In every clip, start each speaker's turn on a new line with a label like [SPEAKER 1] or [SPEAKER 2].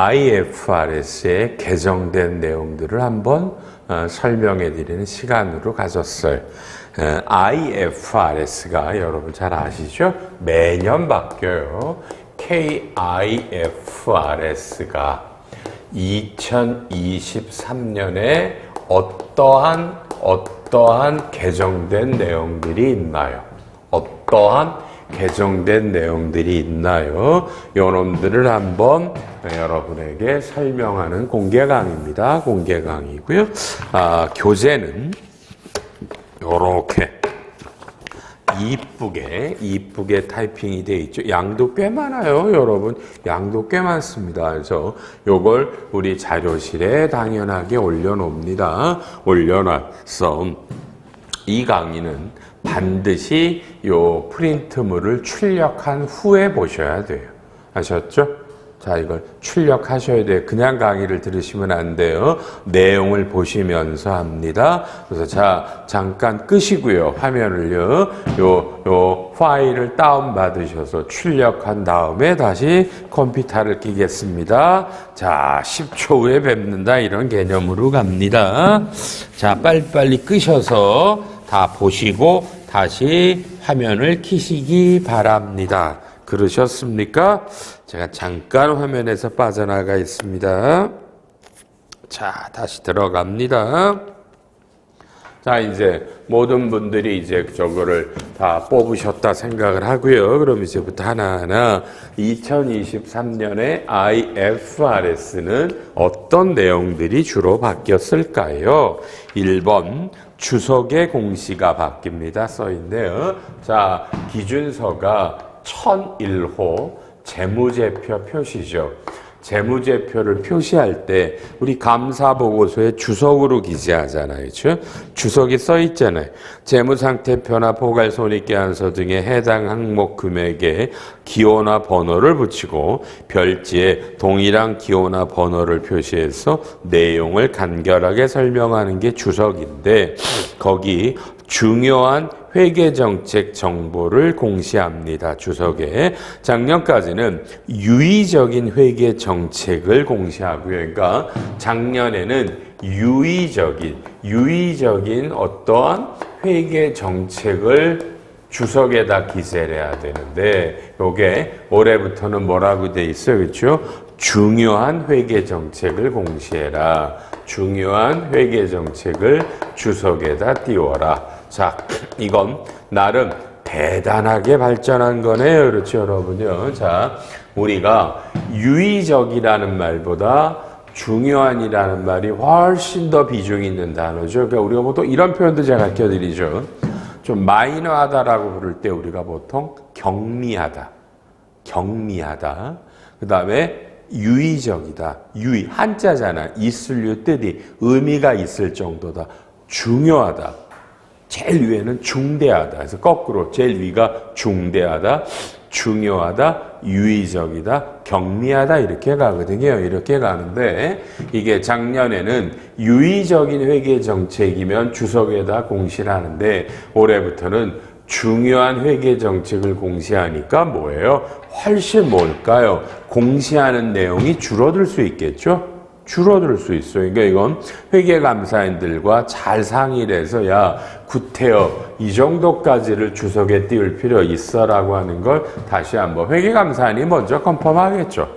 [SPEAKER 1] IFRS에 개정된 내용들을 한번 설명해 드리는 시간으로 가졌어요. IFRS가 여러분 잘 아시죠? 매년 바뀌어요. KIFRS가 2023년에 어떠한 개정된 내용들이 있나요? 어떠한 개정된 내용들이 있나요? 요놈들을 한번 여러분에게 설명하는 공개 강의입니다. 공개 강의고요. 교재는 요렇게 이쁘게 타이핑이 되어 있죠. 양도 꽤 많아요, 여러분. 양도 꽤 많습니다. 그래서 요걸 우리 자료실에 당연하게 올려놓습니다. 올려놨어. 이 강의는 반드시 요 프린트물을 출력한 후에 보셔야 돼요. 아셨죠? 자, 이걸 출력하셔야 돼요. 그냥 강의를 들으시면 안 돼요. 내용을 보시면서 합니다. 그래서 자, 잠깐 끄시고요. 화면을요. 요 파일을 다운받으셔서 출력한 다음에 다시 컴퓨터를 끼겠습니다. 자, 10초 후에 뵙는다. 이런 개념으로 갑니다. 자, 빨리빨리 끄셔서 다 보시고 다시 화면을 켜시기 바랍니다. 그러셨습니까? 제가 잠깐 화면에서 빠져나가 있습니다. 자, 다시 들어갑니다. 자, 이제 모든 분들이 이제 저거를 다 뽑으셨다 생각을 하고요. 그럼 이제부터 하나하나 2023년에 IFRS는 어떤 내용들이 주로 바뀌었을까요? 1번 주석의 공시가 바뀝니다. 써있네요. 자, 기준서가 1001호 재무제표 표시죠. 재무제표를 표시할 때 우리 감사보고서에 주석으로 기재하잖아요. 그렇죠? 주석이 써 있잖아요. 재무상태표나 포괄손익계산서 등의 해당 항목 금액에 기호나 번호를 붙이고 별지에 동일한 기호나 번호를 표시해서 내용을 간결하게 설명하는 게 주석인데 거기 중요한 회계정책 정보를 공시합니다. 주석에. 작년까지는 유의적인 회계정책을 공시하고요. 그러니까 작년에는 유의적인 어떠한 회계정책을 주석에다 기재를 해야 되는데 요게 올해부터는 뭐라고 돼 있어요? 그렇죠? 중요한 회계정책을 공시해라. 중요한 회계정책을 주석에다 띄워라. 자, 이건 나름 대단하게 발전한 거네요. 그렇죠, 여러분요. 자, 우리가 유의적이라는 말보다 중요한이라는 말이 훨씬 더 비중이 있는 단어죠. 그러니까 우리가 보통 이런 표현도 제가 가르쳐드리죠. 좀 마이너하다라고 부를 때 우리가 보통 경미하다. 그 다음에 유의적이다. 한자잖아. 있을류 뜻이 의미가 있을 정도다. 중요하다. 제일 위에는 중대하다. 그래서 거꾸로 제일 위가 중대하다, 중요하다, 유의적이다, 경미하다 이렇게 가거든요. 이렇게 가는데 이게 작년에는 유의적인 회계정책이면 주석에다 공시를 하는데 올해부터는 중요한 회계정책을 공시하니까 뭐예요? 훨씬 뭘까요? 공시하는 내용이 줄어들 수 있겠죠? 줄어들 수 있어요. 그러니까 이건 회계감사인들과 잘 상의를 해서 야, 구태여 이 정도까지를 주석에 띄울 필요 있어라고 하는 걸 다시 한번 회계감사인이 먼저 컨펌하겠죠.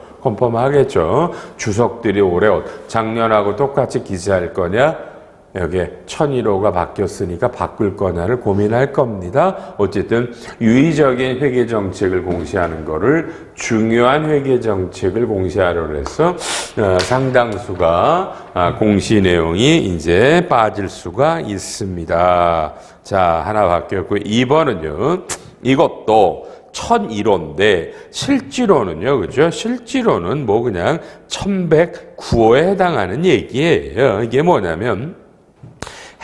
[SPEAKER 1] 주석들이 올해 작년하고 똑같이 기재할 거냐? 여기에 1001호가 바뀌었으니까 바꿀 거냐를 고민할 겁니다. 어쨌든 유의적인 회계정책을 공시하는 거를 중요한 회계정책을 공시하려고 해서 상당수가 공시 내용이 이제 빠질 수가 있습니다. 자, 하나 바뀌었고 2번은요. 이것도 1001호인데 실지로는요. 그죠? 실지로는 뭐 그냥 1109호에 해당하는 얘기예요. 이게 뭐냐면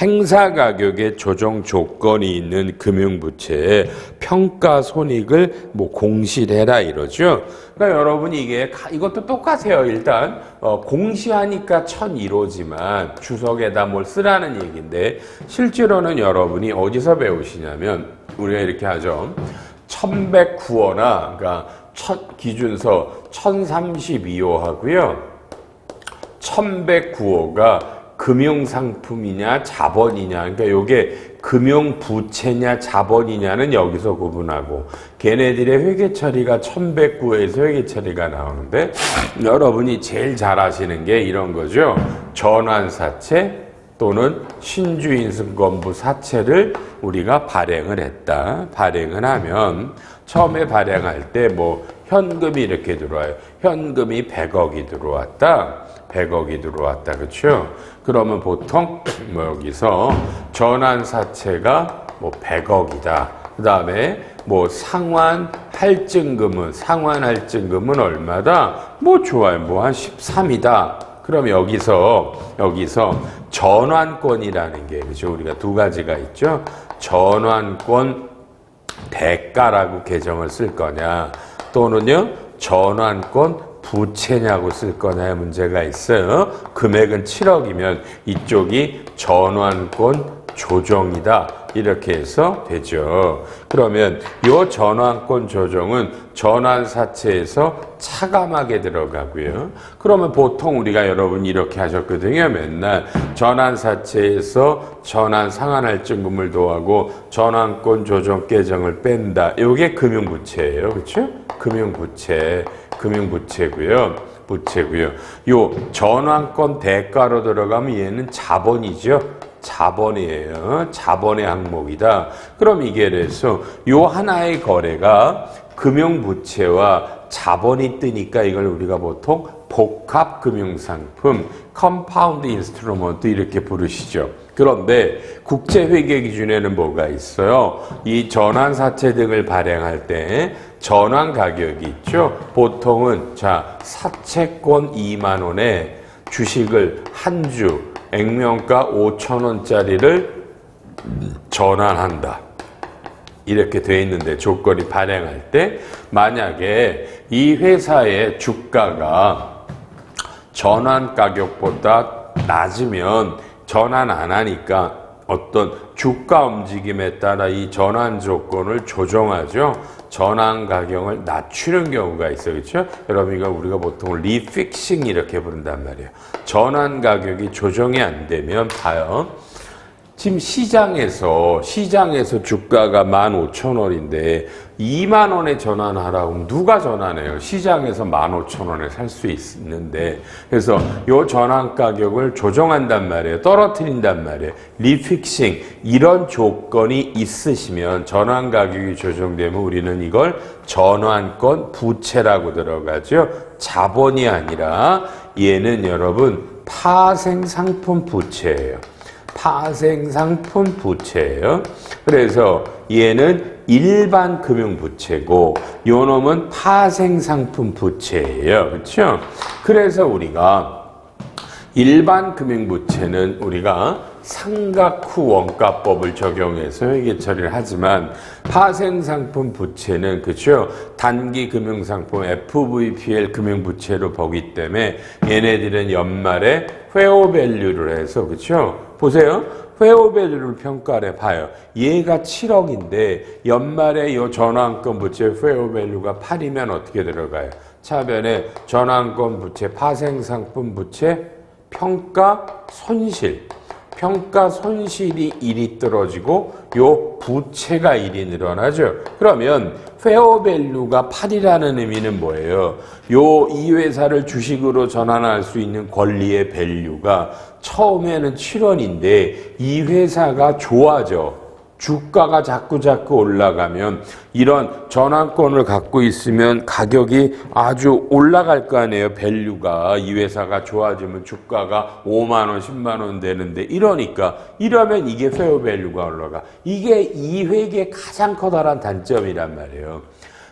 [SPEAKER 1] 행사 가격의 조정 조건이 있는 금융부채에 평가 손익을 뭐 공시해라 이러죠. 그러니까 여러분 이것도 똑같아요. 일단 공시하니까 1001호지만 주석에다 뭘 쓰라는 얘기인데 실제로는 여러분이 어디서 배우시냐면 우리가 이렇게 하죠. 1109호나 그러니까 기준서 1032호 하고요. 1109호가 금융상품이냐 자본이냐, 그러니까 요게 금융부채냐 자본이냐는 여기서 구분하고, 걔네들의 회계처리가 1109호에서 회계처리가 나오는데, 여러분이 제일 잘 아시는 게 이런 거죠. 전환사채 또는 신주인승건부 사채를 우리가 발행을 했다. 발행을 하면 처음에 발행할 때 뭐 현금이 이렇게 들어와요. 현금이 100억이 들어왔다. 100억이 들어왔다. 그렇죠? 그러면 보통 뭐 여기서 전환사채가 뭐 100억이다. 그 다음에 뭐 상환할증금은 얼마다? 뭐 좋아요. 뭐 한 13이다. 그럼 여기서 전환권이라는 게, 그죠? 우리가 두 가지가 있죠. 전환권 대가라고 계정을 쓸 거냐, 또는요, 전환권 부채냐고 쓸 거냐의 문제가 있어요. 금액은 7억이면 이쪽이 전환권 조정이다. 이렇게 해서 되죠. 그러면 이 전환권 조정은 전환사채에서 차감하게 들어가고요. 그러면 보통 우리가 여러분 이렇게 하셨거든요. 맨날 전환사채에서 전환상환할증금을 더하고 전환권 조정 계정을 뺀다. 이게 금융부채예요. 그렇죠? 금융부채고요. 요 전환권 대가로 들어가면 얘는 자본이죠. 자본이에요. 자본의 항목이다. 그럼 이게 그래서 요 하나의 거래가 금융부채와 자본이 뜨니까 이걸 우리가 보통 복합금융상품, 컴파운드 인스트루먼트 이렇게 부르시죠. 그런데 국제회계기준에는 뭐가 있어요? 이 전환사채 등을 발행할 때 전환 가격이 있죠. 보통은 사채권 2만 원에 주식을 한 주 액면가 5,000원짜리를 전환한다. 이렇게 돼 있는데, 조건이 발행할 때 만약에 이 회사의 주가가 전환 가격보다 낮으면 전환 안 하니까 어떤 주가 움직임에 따라 이 전환 조건을 조정하죠. 전환 가격을 낮추는 경우가 있어요. 그렇죠? 여러분, 이거 우리가 보통 리픽싱 이렇게 부른단 말이에요. 전환 가격이 조정이 안 되면 봐요. 지금 시장에서 주가가 15,000원인데 2만 원에 전환하라고 하면 누가 전환해요? 시장에서 15,000원에 살 수 있는데. 그래서 요 전환 가격을 조정한단 말이에요. 떨어뜨린단 말이에요. 리픽싱, 이런 조건이 있으시면, 전환 가격이 조정되면 우리는 이걸 전환권 부채라고 들어가죠. 자본이 아니라 얘는 여러분 파생상품 부채예요. 파생상품 부채예요. 그래서 얘는 일반 금융부채고 요 놈은 파생상품 부채예요. 그렇죠? 그래서 우리가 일반 금융부채는 우리가 상각 후 원가법을 적용해서 회계처리를 하지만, 파생상품 부채는 그렇죠? 단기 금융상품 FVPL 금융부채로 보기 때문에 얘네들은 연말에 회오밸류를 해서, 그렇죠? 보세요. 회오밸류를 평가를 봐요. 얘가 7억인데 연말에 이 전환권 부채 회오밸류가 8이면 어떻게 들어가요? 차변에 전환권 부채, 파생상품 부채, 평가 손실이 1이 떨어지고 요 부채가 1이 늘어나죠. 그러면 페어밸류가 8이라는 의미는 뭐예요? 이 회사를 주식으로 전환할 수 있는 권리의 밸류가 처음에는 7원인데 이 회사가 좋아져. 주가가 자꾸 올라가면, 이런 전환권을 갖고 있으면 가격이 아주 올라갈 거 아니에요. 밸류가. 이 회사가 좋아지면 주가가 5만 원, 10만 원 되는데, 이러면 이게 페어 밸류가 올라가. 이게 이 회계의 가장 커다란 단점이란 말이에요.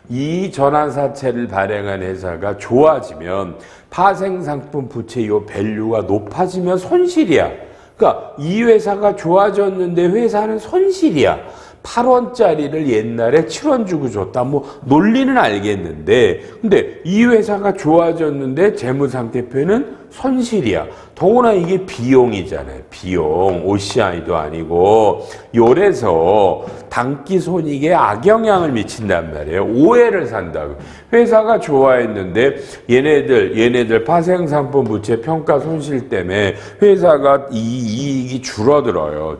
[SPEAKER 1] 이 전환사채를 발행한 회사가 좋아지면 파생상품 부채 요 밸류가 높아지면 손실이야. 그러니까 이 회사가 좋아졌는데 회사는 손실이야. 8원짜리를 옛날에 7원 주고 줬다. 뭐 논리는 알겠는데, 근데 이 회사가 좋아졌는데 재무상태표는 손실이야. 더구나 이게 비용이잖아요. 비용. OCI도 아니고. 요래서 단기손익에 악영향을 미친단 말이에요. 오해를 산다고. 회사가 좋아했는데 얘네들 파생상품 부채 평가 손실 때문에 회사가 이익이 줄어들어요.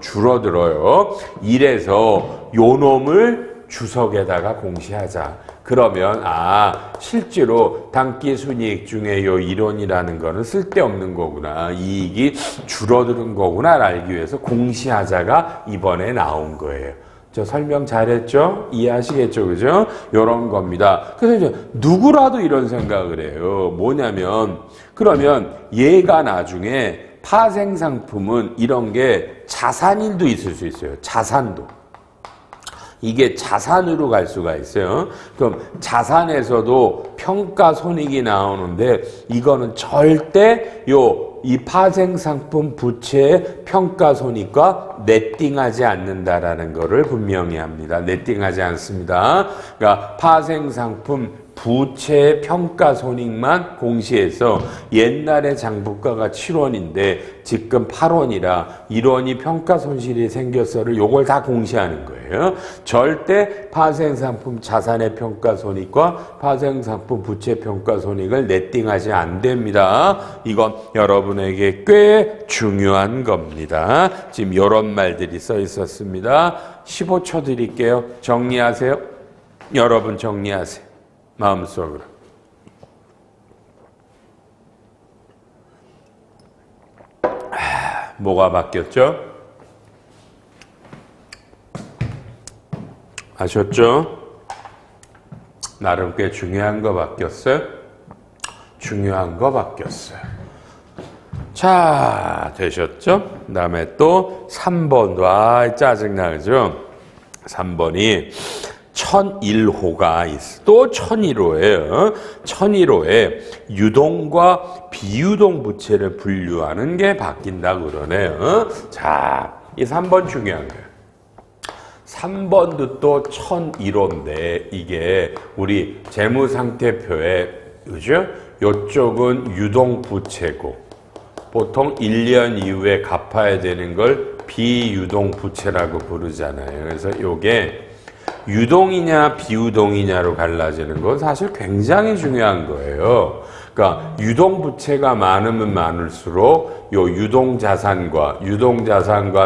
[SPEAKER 1] 이래서 요 놈을 주석에다가 공시하자. 그러면 실제로 단기순이익 중에 요 이론이라는 거는 쓸데없는 거구나. 이익이 줄어드는 거구나 알기 위해서 공시하자가 이번에 나온 거예요. 저 설명 잘했죠? 이해하시겠죠? 그죠? 요런 겁니다. 그래서 이제 누구라도 이런 생각을 해요. 뭐냐면 그러면 얘가 나중에 파생상품은 이런 게 자산일도 있을 수 있어요. 자산도. 이게 자산으로 갈 수가 있어요. 그럼 자산에서도 평가손익이 나오는데 이거는 절대 이 파생상품 부채의 평가손익과 네팅하지 않는다라는 거를 분명히 합니다. 네팅하지 않습니다. 그러니까 파생상품 부채의 평가손익만 공시해서 옛날에 장부가가 7원인데 지금 8원이라 1원이 평가손실이 생겼어를 요걸 다 공시하는 거예요. 절대 파생상품 자산의 평가손익과 파생상품 부채 평가손익을 네팅하지 안 됩니다. 이건 여러분에게 꽤 중요한 겁니다. 지금 이런 말들이 써 있었습니다. 15초 드릴게요. 정리하세요. 여러분 정리하세요. 마음속으로. 뭐가 바뀌었죠? 아셨죠? 나름 꽤 중요한 거 바뀌었어요? 중요한 거 바뀌었어요. 자, 되셨죠? 그 다음에 또 3번도 짜증나죠? 3번이 1001호가 있어. 또 1001호예요. 1001호에 유동과 비유동 부채를 분류하는 게 바뀐다 그러네요. 자, 이 3번 중요한 거예요. 3번도 또 1001호인데 이게 우리 재무상태표에 그죠? 요쪽은 유동 부채고 보통 1년 이후에 갚아야 되는 걸 비유동 부채라고 부르잖아요. 그래서 요게 유동이냐 비유동이냐로 갈라지는 건 사실 굉장히 중요한 거예요. 그러니까 유동 부채가 많으면 많을수록 요 유동 자산과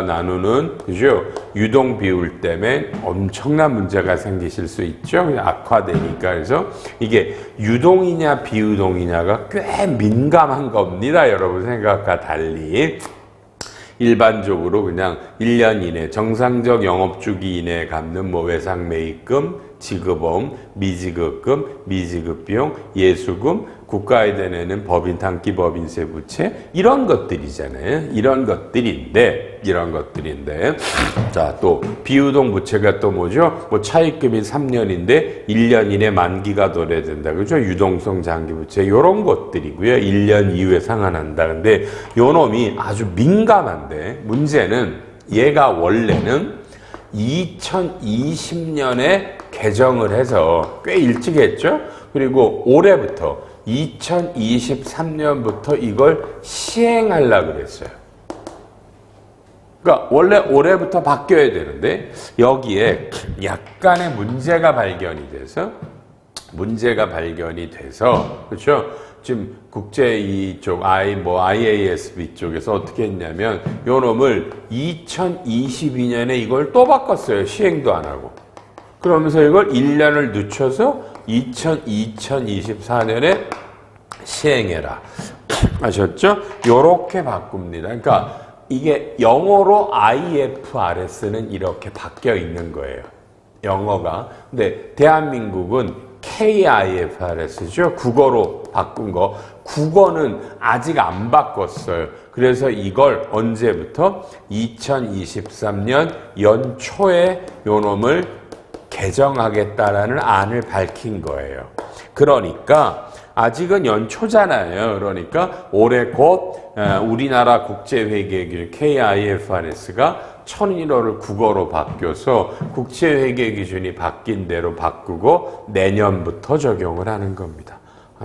[SPEAKER 1] 나누는 그죠? 유동 비율 때문에 엄청난 문제가 생기실 수 있죠. 그냥 악화되니까. 그래서 이게 유동이냐 비유동이냐가 꽤 민감한 겁니다. 여러분 생각과 달리. 일반적으로 그냥 1년 이내 정상적 영업주기 이내에 갚는 뭐 외상매입금, 지급보험, 미지급금, 미지급비용, 예수금, 국가에 대내는 법인 단기법인세 부채 이런 것들이잖아요. 이런 것들인데 자, 또 비유동 부채가 또 뭐죠? 뭐 차입금이 3년인데 1년 이내 만기가 도래된다. 그죠? 유동성 장기 부채 이런 것들이고요. 1년 이후에 상환한다. 근데 요 놈이 아주 민감한데 문제는 얘가 원래는 2020년에 개정을 해서 꽤 일찍 했죠? 그리고 올해부터 2023년부터 이걸 시행하려고 그랬어요. 그러니까 원래 올해부터 바뀌어야 되는데 여기에 약간의 문제가 발견이 돼서 그렇죠? 지금 국제 이쪽 IASB 쪽에서 어떻게 했냐면 요 놈을 2022년에 이걸 또 바꿨어요. 시행도 안 하고. 그러면서 이걸 1년을 늦춰서 2024년에 시행해라. 아셨죠? 요렇게 바꿉니다. 그러니까 이게 영어로 IFRS는 이렇게 바뀌어 있는 거예요. 영어가. 근데 대한민국은 KIFRS죠. 국어로 바꾼 거. 국어는 아직 안 바꿨어요. 그래서 이걸 언제부터? 2023년 연초에 요 놈을 개정하겠다라는 안을 밝힌 거예요. 그러니까 아직은 연초잖아요. 그러니까 올해 곧 우리나라 국제회계기준 KIFRS가 1001호를 국어로 바뀌어서 국제회계 기준이 바뀐 대로 바꾸고 내년부터 적용을 하는 겁니다.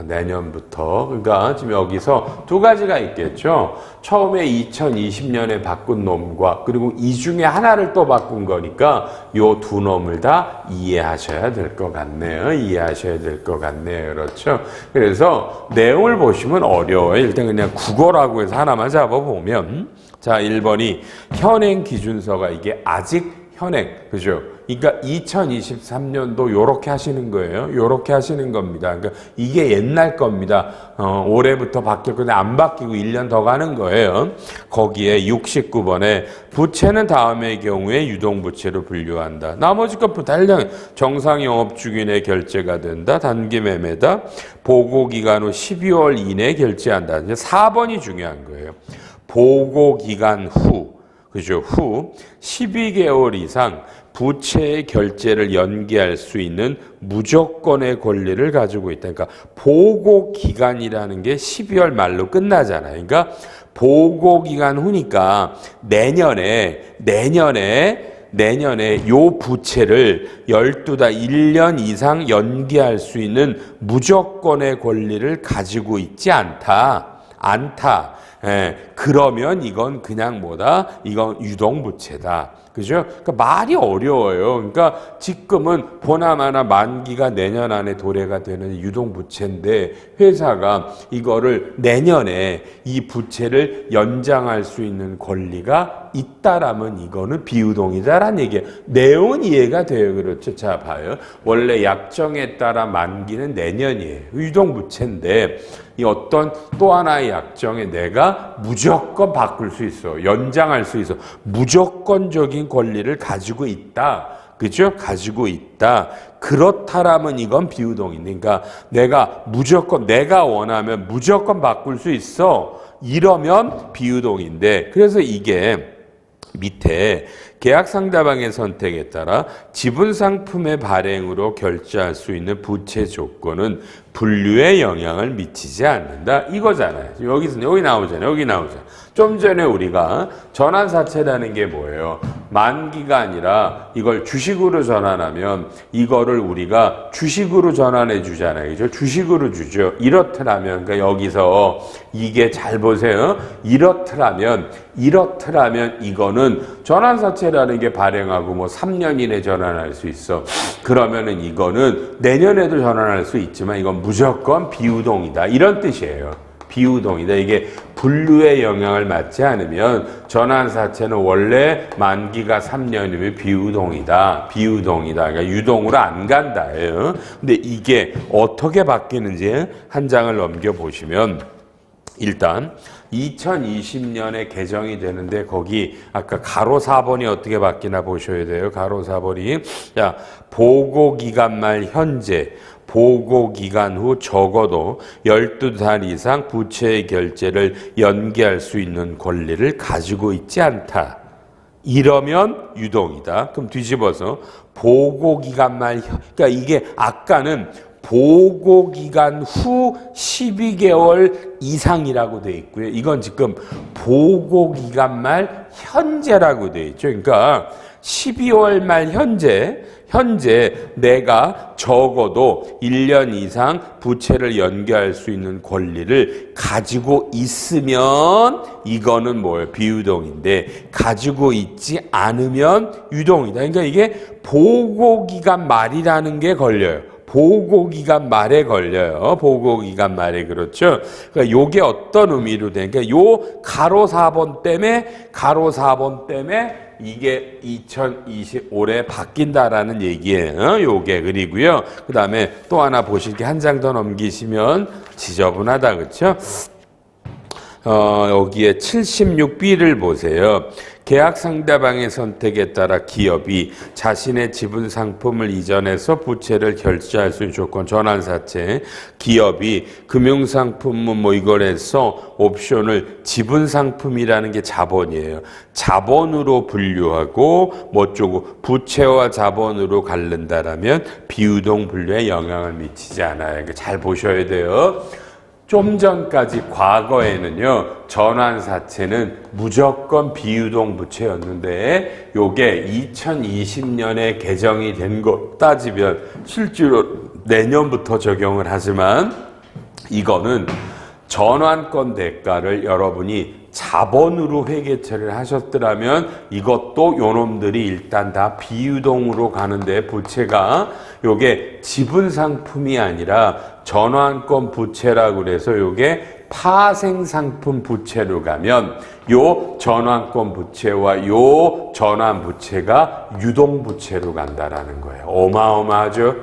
[SPEAKER 1] 내년부터. 그러니까 지금 여기서 두 가지가 있겠죠. 처음에 2020년에 바꾼 놈과 그리고 이 중에 하나를 또 바꾼 거니까 요 두 놈을 다 이해하셔야 될 것 같네요. 이해하셔야 될 것 같네요. 그렇죠. 그래서 내용을 보시면 어려워요. 일단 그냥 국어라고 해서 하나만 잡아보면, 자, 1번이 현행 기준서가 이게 아직 현행, 그죠? 그러니까 2023년도 요렇게 하시는 거예요. 요렇게 하시는 겁니다. 그러니까 이게 옛날 겁니다. 올해부터 바뀌었는데 안 바뀌고 1년 더 가는 거예요. 거기에 69번에 부채는 다음의 경우에 유동부채로 분류한다. 나머지 것부터 달량 정상영업주기내 결제가 된다. 단기 매매다. 보고기간 후 12월 이내에 결제한다. 이제 4번이 중요한 거예요. 보고기간 후, 그죠? 후 12개월 이상 부채의 결제를 연기할 수 있는 무조건의 권리를 가지고 있다. 그러니까 보고 기간이라는 게 12월 말로 끝나잖아요. 그러니까 보고 기간 후니까 내년에 요 부채를 12달 1년 이상 연기할 수 있는 무조건의 권리를 가지고 있지 않다. 그러면 이건 그냥 뭐다? 이건 유동부채다. 그죠? 그러니까 말이 어려워요. 그러니까 지금은 보나마나 만기가 내년 안에 도래가 되는 유동부채인데 회사가 이거를 내년에 이 부채를 연장할 수 있는 권리가 있다라면 이거는 비유동이다라는 얘기예요. 내용은 이해가 돼요. 그렇죠? 자, 봐요. 원래 약정에 따라 만기는 내년이에요. 유동부채인데 이 어떤 또 하나의 약정에 내가 무조건 바꿀 수 있어. 연장할 수 있어. 무조건적인 권리를 가지고 있다. 그죠? 가지고 있다. 그렇다라면 이건 비유동인데, 그러니까 내가 원하면 무조건 바꿀 수 있어. 이러면 비유동인데, 그래서 이게 밑에 계약 상대방의 선택에 따라 지분 상품의 발행으로 결제할 수 있는 부채 조건은 분류에 영향을 미치지 않는다. 이거잖아요. 여기 나오잖아요. 좀 전에 우리가 전환사채라는 게 뭐예요? 만기가 아니라 이걸 주식으로 전환하면 이거를 우리가 주식으로 전환해 주잖아요. 그죠? 주식으로 주죠. 이렇더라면, 그러니까 여기서 이게 잘 보세요. 이렇더라면 이거는 전환사채라는 게 발행하고 뭐 3년 이내 전환할 수 있어. 그러면은 이거는 내년에도 전환할 수 있지만 이건 무조건 비유동이다. 이런 뜻이에요. 비유동이다. 이게 분류의 영향을 받지 않으면 전환사채는 원래 만기가 3년이면 비유동이다. 그러니까 유동으로 안 간다예요. 근데 이게 어떻게 바뀌는지 한 장을 넘겨보시면 일단 2020년에 개정이 되는데 거기 아까 가로 4번이 어떻게 바뀌나 보셔야 돼요. 가로 4번이 자, 보고기간 말 현재 보고기간 후 적어도 12달 이상 부채의 결제를 연기할 수 있는 권리를 가지고 있지 않다. 이러면 유동이다. 그럼 뒤집어서 보고기간 말 그러니까 이게 아까는 보고기간 후 12개월 이상이라고 돼 있고요. 이건 지금 보고기간 말 현재라고 돼 있죠. 그러니까 12월 말 현재 내가 적어도 1년 이상 부채를 연기할 수 있는 권리를 가지고 있으면 이거는 뭐예요? 비유동인데 가지고 있지 않으면 유동이다. 그러니까 이게 보고기간 말이라는 게 걸려요. 보고기간 말에 걸려요. 보고기간 말에. 그렇죠. 그러니까 요게 어떤 의미로 되니까 요 가로 4번 때문에 이게 2025에 바뀐다라는 얘기예요. 요게. 그리고요. 그 다음에 또 하나 보실 게 한 장 더 넘기시면 지저분하다. 그렇죠? 여기에 76B를 보세요. 계약 상대방의 선택에 따라 기업이 자신의 지분 상품을 이전해서 부채를 결제할 수 있는 조건 전환사채 기업이 금융상품은 뭐 이걸 해서 옵션을 지분 상품이라는 게 자본이에요. 자본으로 분류하고 뭐 어쩌고 부채와 자본으로 갈른다라면 비유동 분류에 영향을 미치지 않아요. 그러니까 잘 보셔야 돼요. 좀 전까지 과거에는요, 전환사채는 무조건 비유동 부채였는데, 요게 2020년에 개정이 된 거 따지면 실제로 내년부터 적용을 하지만, 이거는 전환권 대가를 여러분이 자본으로 회계처리를 하셨더라면 이것도 요놈들이 일단 다 비유동으로 가는데 부채가 요게 지분 상품이 아니라 전환권 부채라고 그래서 요게 파생상품 부채로 가면 요 전환권 부채와 요 전환 부채가 유동 부채로 간다라는 거예요. 어마어마하죠?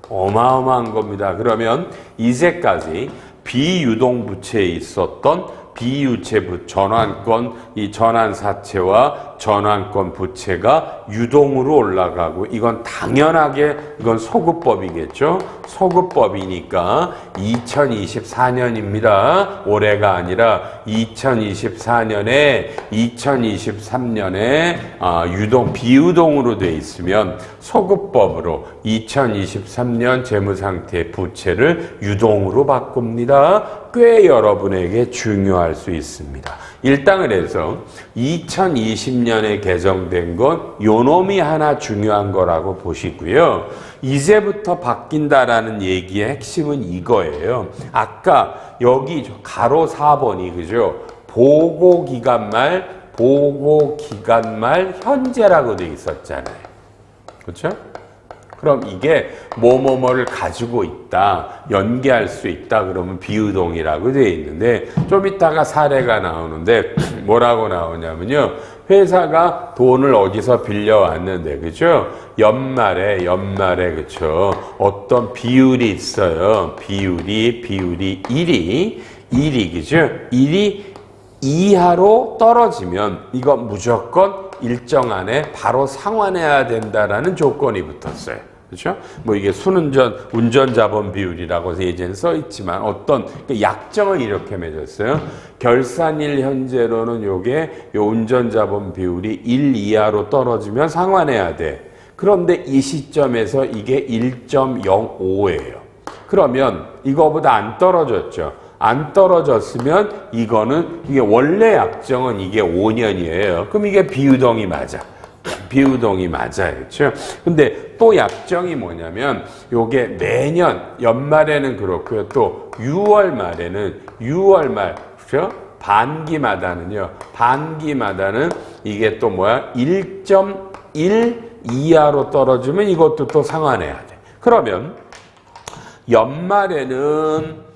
[SPEAKER 1] 어마어마한 겁니다. 그러면 이제까지 비유동 부채에 있었던 비유체 전환권, 이 전환사채와 전환권 부채가 유동으로 올라가고 이건 당연하게 이건 소급법이겠죠. 소급법이니까 2024년입니다. 올해가 아니라 2024년에 2023년에 유동 비유동으로 돼 있으면 소급법으로 2023년 재무상태 부채를 유동으로 바꿉니다. 꽤 여러분에게 중요할 수 있습니다. 일단 그래서 2020년에 개정된 건 요놈이 하나 중요한 거라고 보시고요. 이제부터 바뀐다라는 얘기의 핵심은 이거예요. 아까 여기 가로 4번이 그죠? 보고기간 말 현재라고 돼 있었잖아요. 그렇죠? 그럼 이게 뭐뭐뭐를 가지고 있다, 연계할 수 있다 그러면 비유동이라고 되어 있는데 좀 이따가 사례가 나오는데 뭐라고 나오냐면요. 회사가 돈을 어디서 빌려왔는데 그죠? 연말에 그죠? 어떤 비율이 있어요. 비율이 1이 그죠? 1이 이하로 떨어지면 이건 무조건 일정 안에 바로 상환해야 된다라는 조건이 붙었어요. 그렇죠? 뭐 이게 순운전, 운전자본 비율이라고 예전에 써 있지만 어떤 약정을 이렇게 맺었어요. 결산일 현재로는 요게 요 운전자본 비율이 1 이하로 떨어지면 상환해야 돼. 그런데 이 시점에서 이게 1.05예요. 그러면 이거보다 안 떨어졌죠. 안 떨어졌으면 이게 원래 약정은 이게 5년이에요. 그럼 이게 비유동이 맞아. 비유동이 맞아요. 그렇죠? 근데 또 약정이 뭐냐면 요게 매년 연말에는 그렇고요. 또 6월 말에는 6월 말 그렇죠? 반기마다는 이게 또 뭐야? 1.1 이하로 떨어지면 이것도 또 상환해야 돼. 그러면 연말에는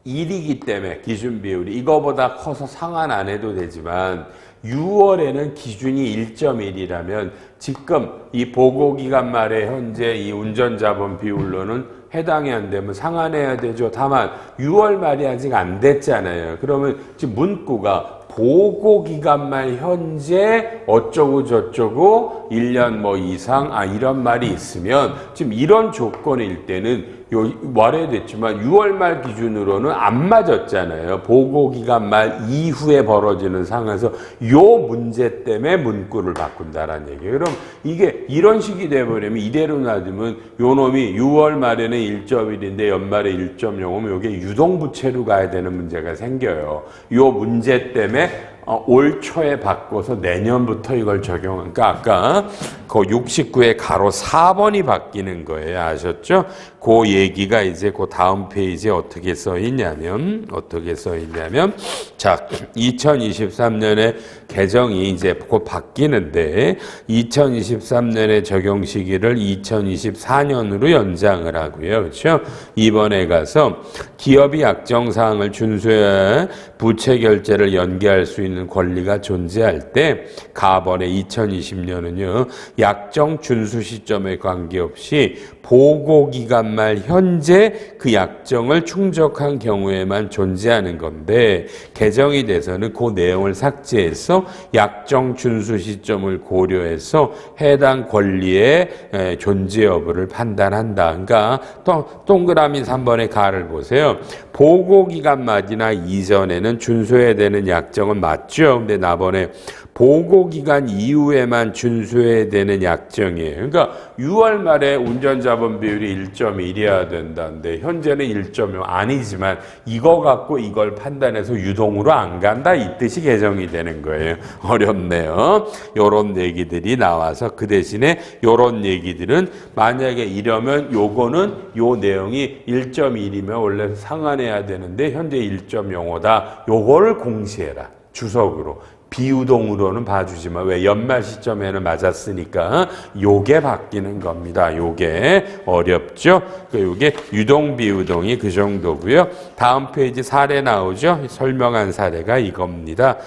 [SPEAKER 1] 1이기 때문에 기준 비율이 이거보다 커서 상환 안 해도 되지만 6월에는 기준이 1.1이라면 지금 이 보고기간 말에 현재 이 운전자본 비율로는 해당이 안 되면 상환해야 되죠. 다만 6월 말이 아직 안 됐잖아요. 그러면 지금 문구가 보고기간 말 현재 어쩌고 저쩌고 1년 뭐 이상 이런 말이 있으면 지금 이런 조건일 때는 말해야 됐지만 6월 말 기준으로는 안 맞았잖아요. 보고기간 말 이후에 벌어지는 상황에서 요 문제 때문에 문구를 바꾼다라는 얘기예요. 그럼 이게 이런 식이 돼버리면 이대로 놔두면 요 놈이 6월 말에는 1.1인데 연말에 1.0이면 이게 유동부채로 가야 되는 문제가 생겨요. 요 문제 때문에 올 초에 바꿔서 내년부터 이걸 적용하니까 아까 그 69의 가로 4번이 바뀌는 거예요. 아셨죠? 그 얘기가 이제 그 다음 페이지에 어떻게 써 있냐면 자, 2023년에 개정이 이제 곧 바뀌는데 2023년의 적용 시기를 2024년으로 연장을 하고요. 그렇죠? 이번에 가서 기업이 약정 사항을 준수해야 부채 결제를 연기할 수 있는 권리가 존재할 때 가번의 2020년은요. 약정 준수 시점에 관계없이 보고기간 말 현재 그 약정을 충족한 경우에만 존재하는 건데 개정이 돼서는 그 내용을 삭제해서 약정 준수 시점을 고려해서 해당 권리의 존재 여부를 판단한다. 그러니까 동그라미 3번의 가를 보세요. 보고기간 말이나 이전에는 준수해야 되는 약정은 맞죠. 근데 나번에 보고기간 이후에만 준수해야 되는 약정이에요. 그러니까 6월 말에 운전자본 비율이 1.1이어야 된다는데 현재는 1.0 아니지만 이거 갖고 이걸 판단해서 유동으로 안 간다 이 뜻이 개정이 되는 거예요. 어렵네요. 요런 얘기들이 나와서 그 대신에 요런 얘기들은 만약에 이러면 요거는 요 내용이 1.1이면 원래 상환해야 되는데 현재 1.05다. 요거를 공시해라. 주석으로. 비유동으로는 봐주지만 왜 연말 시점에는 맞았으니까 요게 바뀌는 겁니다. 요게 어렵죠? 요게 유동 비유동이 그 정도고요. 다음 페이지 사례 나오죠? 설명한 사례가 이겁니다.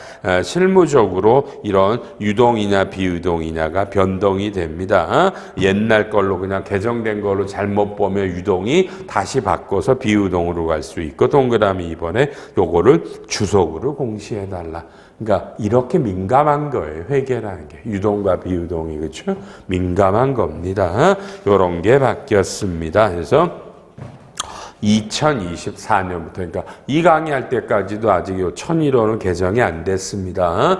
[SPEAKER 1] 실무적으로 이런 유동이냐 비유동이냐가 변동이 됩니다. 옛날 걸로 그냥 개정된 걸로 잘못 보면 유동이 다시 바꿔서 비유동으로 갈 수 있고 동그라미 이번에 요거를 주석으로 공시해달라. 그러니까 이렇게 민감한 거예요. 회계라는 게. 유동과 비유동이 그렇죠? 민감한 겁니다. 이런 게 바뀌었습니다. 그래서 2024년부터 그러니까 이 강의할 때까지도 아직 요 1001호는 개정이 안 됐습니다.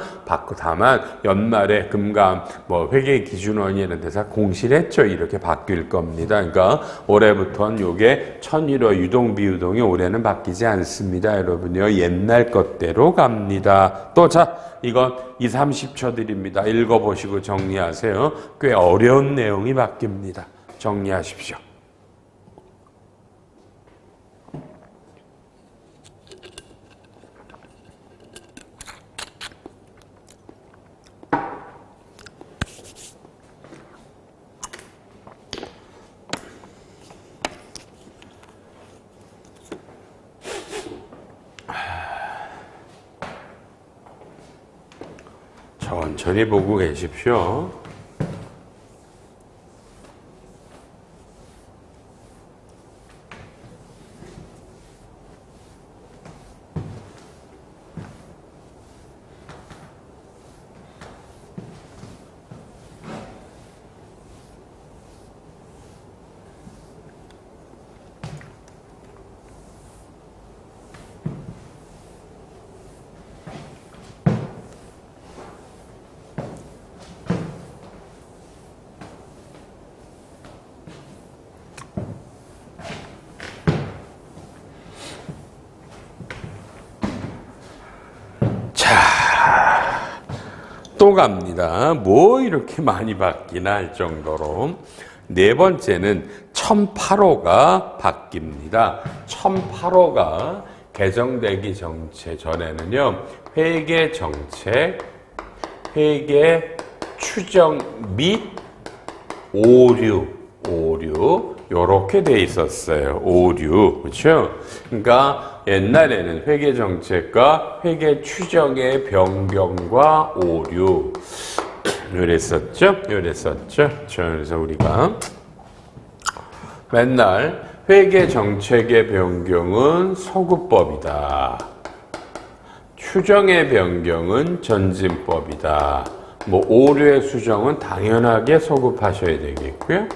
[SPEAKER 1] 다만 연말에 금감 뭐 회계 기준원이 이런 데서 공시를 했죠. 이렇게 바뀔 겁니다. 그러니까 올해부터는 요게 1001호 유동 비유동이 올해는 바뀌지 않습니다. 여러분요. 옛날 것대로 갑니다. 또 자 이건 2, 30초 드립니다. 읽어보시고 정리하세요. 꽤 어려운 내용이 바뀝니다. 정리하십시오. 천천히 보고 계십시오. 또 갑니다. 뭐 이렇게 많이 바뀌나 할 정도로. 네 번째는 1008호가 바뀝니다. 1008호가 개정되기 전에는요. 회계 정책, 회계 추정 및 오류 요렇게 돼 있었어요. 오류. 그렇죠? 그러니까 옛날에는 회계 정책과 회계 추정의 변경과 오류 요랬었죠. 그래서 우리가 맨날 회계 정책의 변경은 소급법이다. 추정의 변경은 전진법이다. 뭐 오류의 수정은 당연하게 소급하셔야 되겠고요.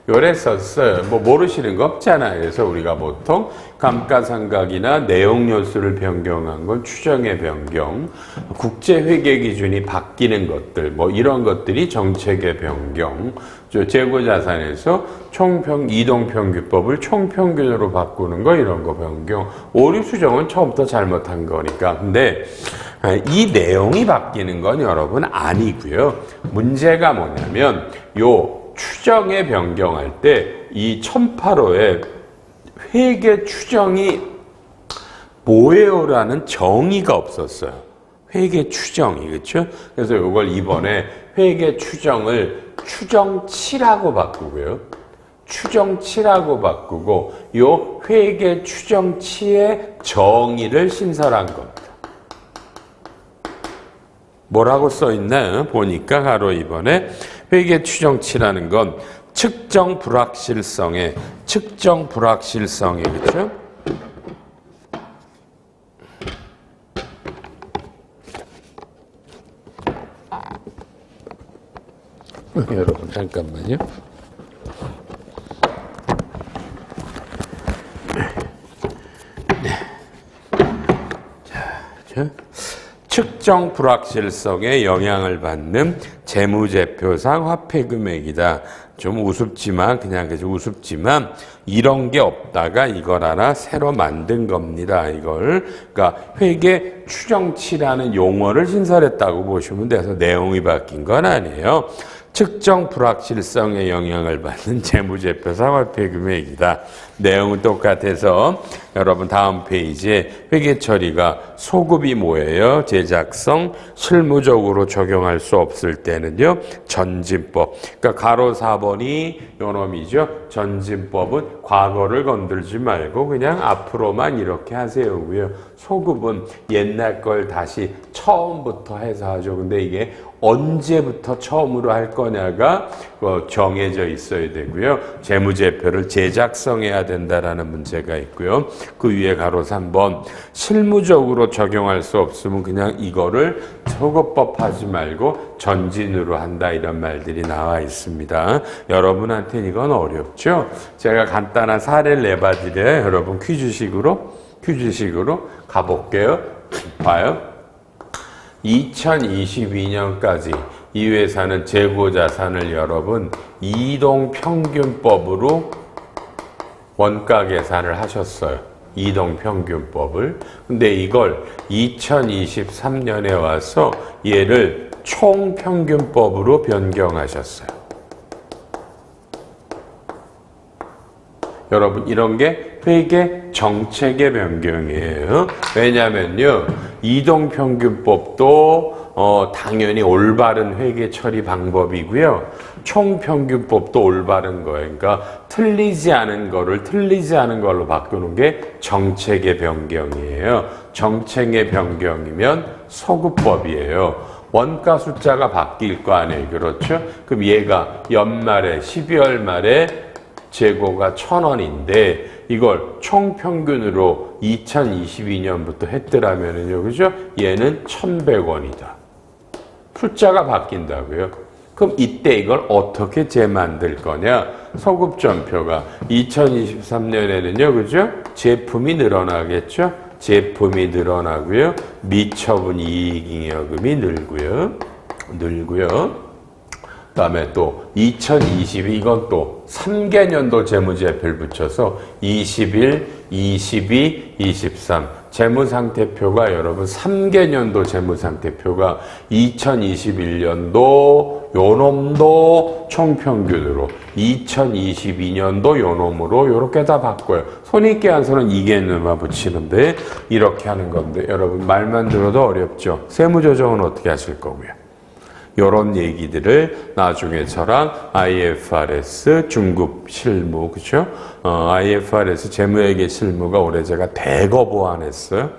[SPEAKER 1] 요랬었어요. 뭐 모르시는 거 없잖아요. 그래서 우리가 보통 감가상각이나 내용요소를 변경한 건 추정의 변경, 국제회계 기준이 바뀌는 것들, 뭐 이런 것들이 정책의 변경, 재고자산에서 이동평균법을 총평균으로 바꾸는 거 이런 거 변경, 오류 수정은 처음부터 잘못한 거니까. 근데 이 내용이 바뀌는 건 여러분 아니고요. 문제가 뭐냐면 요 추정에 변경할 때 이 1008호에 회계 추정이 뭐예요라는 정의가 없었어요. 회계 추정이 그렇죠? 그래서 이걸 이번에 회계 추정을 추정치라고 바꾸고요. 추정치라고 바꾸고 요 회계 추정치의 정의를 신설한 겁니다. 뭐라고 써 있나요? 보니까 바로 이번에 회계 추정치라는 건 측정 불확실성에 그렇죠? 여러분 잠깐만요. 측정 불확실성에 영향을 받는 재무제표상 화폐금액이다. 좀 우습지만 그냥 우습지만 이런 게 없다가 이걸 하나 새로 만든 겁니다. 이걸 그러니까 회계 추정치라는 용어를 신설했다고 보시면 돼서 내용이 바뀐 건 아니에요. 측정 불확실성에 영향을 받는 재무제표상 화폐금액이다. 내용은 똑같아서 여러분 다음 페이지에 회계 처리가 소급이 뭐예요? 제작성, 실무적으로 적용할 수 없을 때는요. 전진법. 그러니까 가로 4번이 요놈이죠. 전진법은 과거를 건들지 말고 그냥 앞으로만 이렇게 하세요고요. 소급은 옛날 걸 다시 처음부터 해서 하죠. 근데 이게 언제부터 처음으로 할 거냐가 정해져 있어야 되고요. 재무제표를 제작성해야 된다라는 문제가 있고요. 그 위에 가로 3번 실무적으로 적용할 수 없으면 그냥 이거를 소급법 하지 말고 전진으로 한다 이런 말들이 나와 있습니다. 여러분한테는 이건 어렵죠? 제가 간단한 사례를 내봐드려요. 여러분 퀴즈식으로 가볼게요. 봐요. 2022년까지 이 회사는 재고자산을 여러분 이동평균법으로 원가 계산을 하셨어요. 이동평균법을. 근데 이걸 2023년에 와서 얘를 총평균법으로 변경하셨어요. 여러분 이런 게 회계 정책의 변경이에요. 왜냐면요. 이동평균법도 당연히 올바른 회계 처리 방법이고요. 총평균법도 올바른 거예요. 그러니까 틀리지 않은 걸로 바꾸는 게 정책의 변경이에요. 정책의 변경이면 소급법이에요. 원가 숫자가 바뀔 거 아니에요. 그렇죠? 그럼 얘가 연말에 12월 말에 재고가 1,000원인데 이걸 총평균으로 2022년부터 했더라면요. 그죠? 얘는 1,100원이다. 숫자가 바뀐다고요. 그럼 이때 이걸 어떻게 재만들 거냐? 소급전표가 2023년에는요. 그죠? 제품이 늘어나겠죠? 제품이 늘어나고요. 미처분 이익잉여금이 늘고요. 그다음에 또 2022 이건 또 3개년도 재무제표를 붙여서 21, 22, 23 재무상태표가 여러분 3개년도 재무상태표가 2021년도 요놈도 총평균으로 2022년도 요놈으로 요렇게 다 바꿔요. 손익 계산서는 2개년만 붙이는데 이렇게 하는 건데 여러분 말만 들어도 어렵죠. 세무조정은 어떻게 하실 거고요. 요런 얘기들을 나중에 저랑 IFRS 중급 실무, 그죠? IFRS 재무회계 실무가 올해 제가 대거 보완했어요.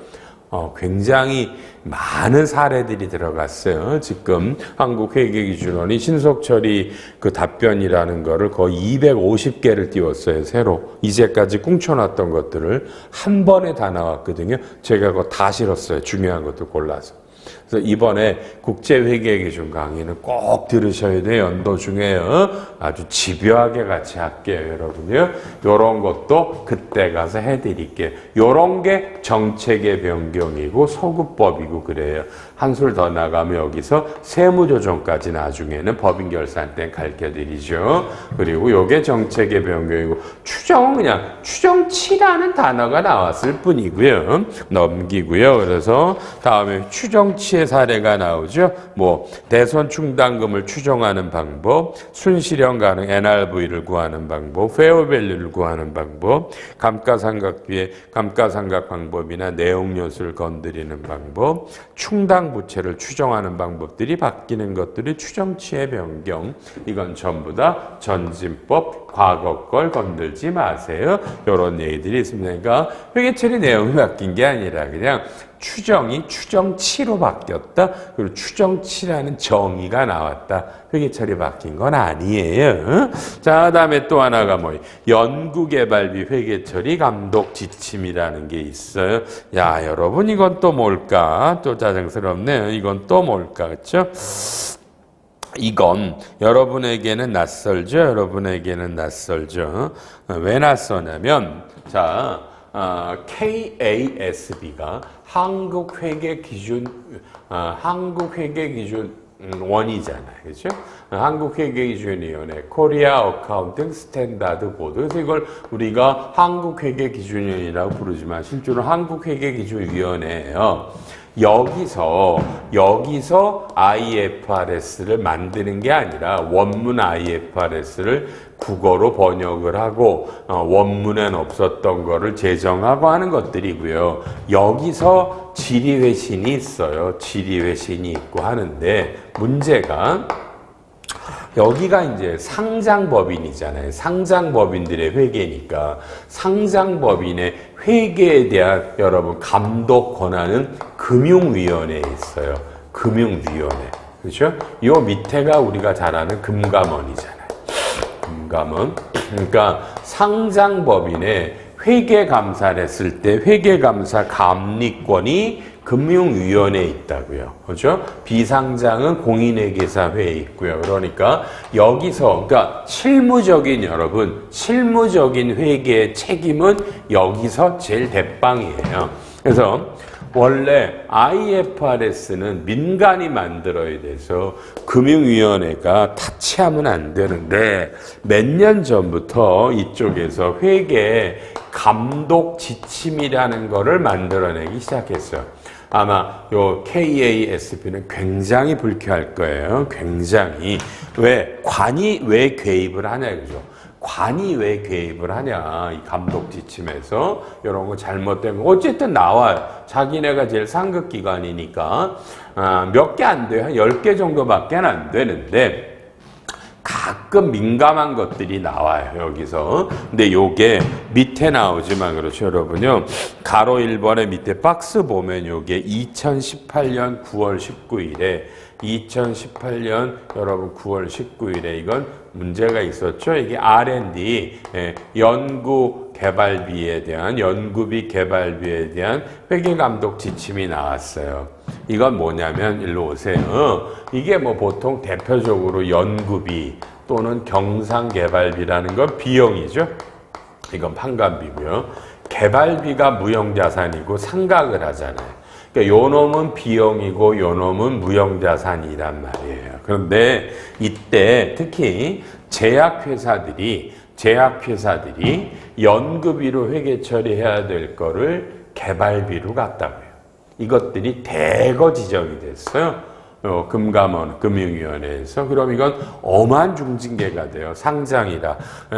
[SPEAKER 1] 굉장히 많은 사례들이 들어갔어요. 지금 한국회계기준원이 신속처리 그 답변이라는 거를 거의 250개를 띄웠어요. 새로. 이제까지 꿍쳐놨던 것들을 한 번에 다 나왔거든요. 제가 그거 다 실었어요. 중요한 것도 골라서. 그래서 이번에 국제회계기준 강의는 꼭 들으셔야 돼요. 연도 중에요. 아주 집요하게 같이 할게요, 여러분요. 요런 것도 그때 가서 해드릴게요. 요런 게 정책의 변경이고 소급법이고 그래요. 한술 더 나가면 여기서 세무조정까지 나중에는 법인결산 때 가르쳐드리죠. 그리고 요게 정책의 변경이고 추정은 그냥 추정치라는 단어가 나왔을 뿐이고요. 넘기고요. 그래서 다음에 추정치의 사례가 나오죠. 뭐 대손 충당금을 추정하는 방법, 순실현 가능 NRV를 구하는 방법, 페어밸류를 구하는 방법, 감가상각비의 감가상각 방법이나 내용요소를 건드리는 방법, 충당 부채를 추정하는 방법들이 바뀌는 것들이 추정치의 변경. 이건 전부 다 전진법, 과거 걸 건들지 마세요. 이런 얘기들이 있습니다. 그러니까 회계처리 내용이 바뀐 게 아니라 그냥 추정이 추정치로 바뀌었다. 그리고 추정치라는 정의가 나왔다. 회계처리 바뀐 건 아니에요. 자, 다음에 또 하나가 뭐예요? 연구개발비 회계처리 감독 지침이라는 게 있어요. 야, 여러분 이건 또 뭘까? 또 짜증스럽네요. 이건 또 뭘까? 그렇죠? 이건 여러분에게는 낯설죠? 여러분에게는 낯설죠? 왜 낯서냐면 자, KASB가 한국회계기준 원이잖아요. 그렇죠? 한국회계기준위원회, 코리아 어카운팅 스탠다드 보드. 그래서 이걸 우리가 한국회계기준위원회라고 부르지만 실제로 한국회계기준위원회예요. 여기서 IFRS를 만드는 게 아니라 원문 IFRS를 국어로 번역을 하고 원문엔 없었던 거를 제정하고 하는 것들이고요. 여기서 지리회신이 있어요. 지리회신이 있고 하는데 문제가 여기가 이제 상장법인이잖아요. 상장법인들의 회계니까 상장법인의 회계에 대한 여러분 감독 권한은 금융위원회에 있어요. 금융위원회. 그렇죠? 요 밑에가 우리가 잘 아는 금감원이잖아요. 금감원. 그러니까 상장법인의 회계감사를 했을 때 회계감사 감리권이 금융위원회에 있다고요. 그렇죠? 비상장은 공인회계사회에 있고요. 그러니까 여기서 그러니까 실무적인 회계의 책임은 여기서 제일 대빵이에요. 그래서 원래 IFRS는 민간이 만들어야 돼서 금융위원회가 타치하면 안 되는데 몇 년 전부터 이쪽에서 회계 감독 지침이라는 거를 만들어내기 시작했어요. 아마 요 KASB는 굉장히 불쾌할 거예요. 굉장히. 왜? 관이 왜 개입을 하냐 이거죠. 관이 왜 개입을 하냐. 이 감독 지침에서 이런 거 잘못된 거. 어쨌든 나와요. 자기네가 제일 상급 기관이니까 몇 개 안 돼요. 한 10개 정도밖에 안 되는데 가끔 민감한 것들이 나와요, 여기서. 근데 요게 밑에 나오지만 그렇죠, 여러분요. 가로 1번의 밑에 박스 보면 요게 2018년 9월 19일에 2018년 여러분 9월 19일에 이건 문제가 있었죠. 이게 R&D 연구개발비에 대한 연구비 개발비에 대한 회계감독 지침이 나왔어요. 이건 뭐냐면 일로 오세요. 이게 뭐 보통 대표적으로 연구비 또는 경상개발비라는 건 비용이죠. 이건 판관비고요. 개발비가 무형자산이고 상각을 하잖아요. 그러니까 요 놈은 비용이고 요 놈은 무형자산이란 말이에요. 그런데 이때 특히 제약회사들이 연구비로 회계 처리해야 될 거를 개발비로 갖다고요. 이것들이 대거 지적이 됐어요. 금감원, 금융위원회에서. 그럼 이건 엄한 중징계가 돼요. 상장이라.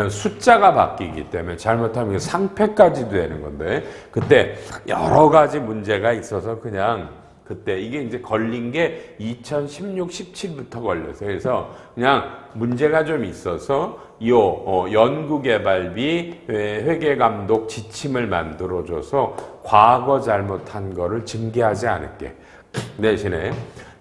[SPEAKER 1] 숫자가 바뀌기 때문에 잘못하면 상패까지도 되는 건데 그때 여러 가지 문제가 있어서 그냥 그때 이게 이제 걸린 게 2016, 17부터 걸렸어요. 그래서 그냥 문제가 좀 있어서 연구개발비 회계감독 지침을 만들어줘서 과거 잘못한 거를 징계하지 않을게. 대신에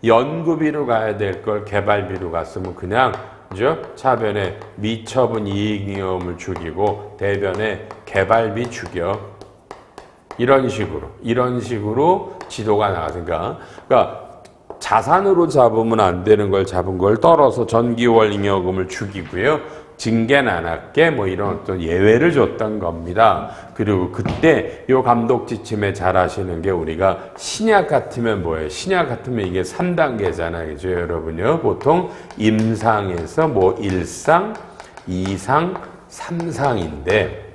[SPEAKER 1] 연구비로 가야 될 걸 개발비로 갔으면 그냥 그죠? 차변에 미처분 이익잉여금을 죽이고 대변에 개발비 죽여. 이런 식으로 지도가 나가니까 그러니까 자산으로 잡으면 안 되는 걸 잡은 걸 떨어서 전기월 잉여금을 죽이고요. 징계는 안 할게 뭐 이런 어떤 예외를 줬던 겁니다. 그리고 그때 요 감독 지침에 잘 아시는 게 우리가 신약 같으면 뭐예요? 신약 같으면 이게 3단계잖아요. 그죠, 여러분요? 보통 임상에서 뭐 1상, 2상, 3상인데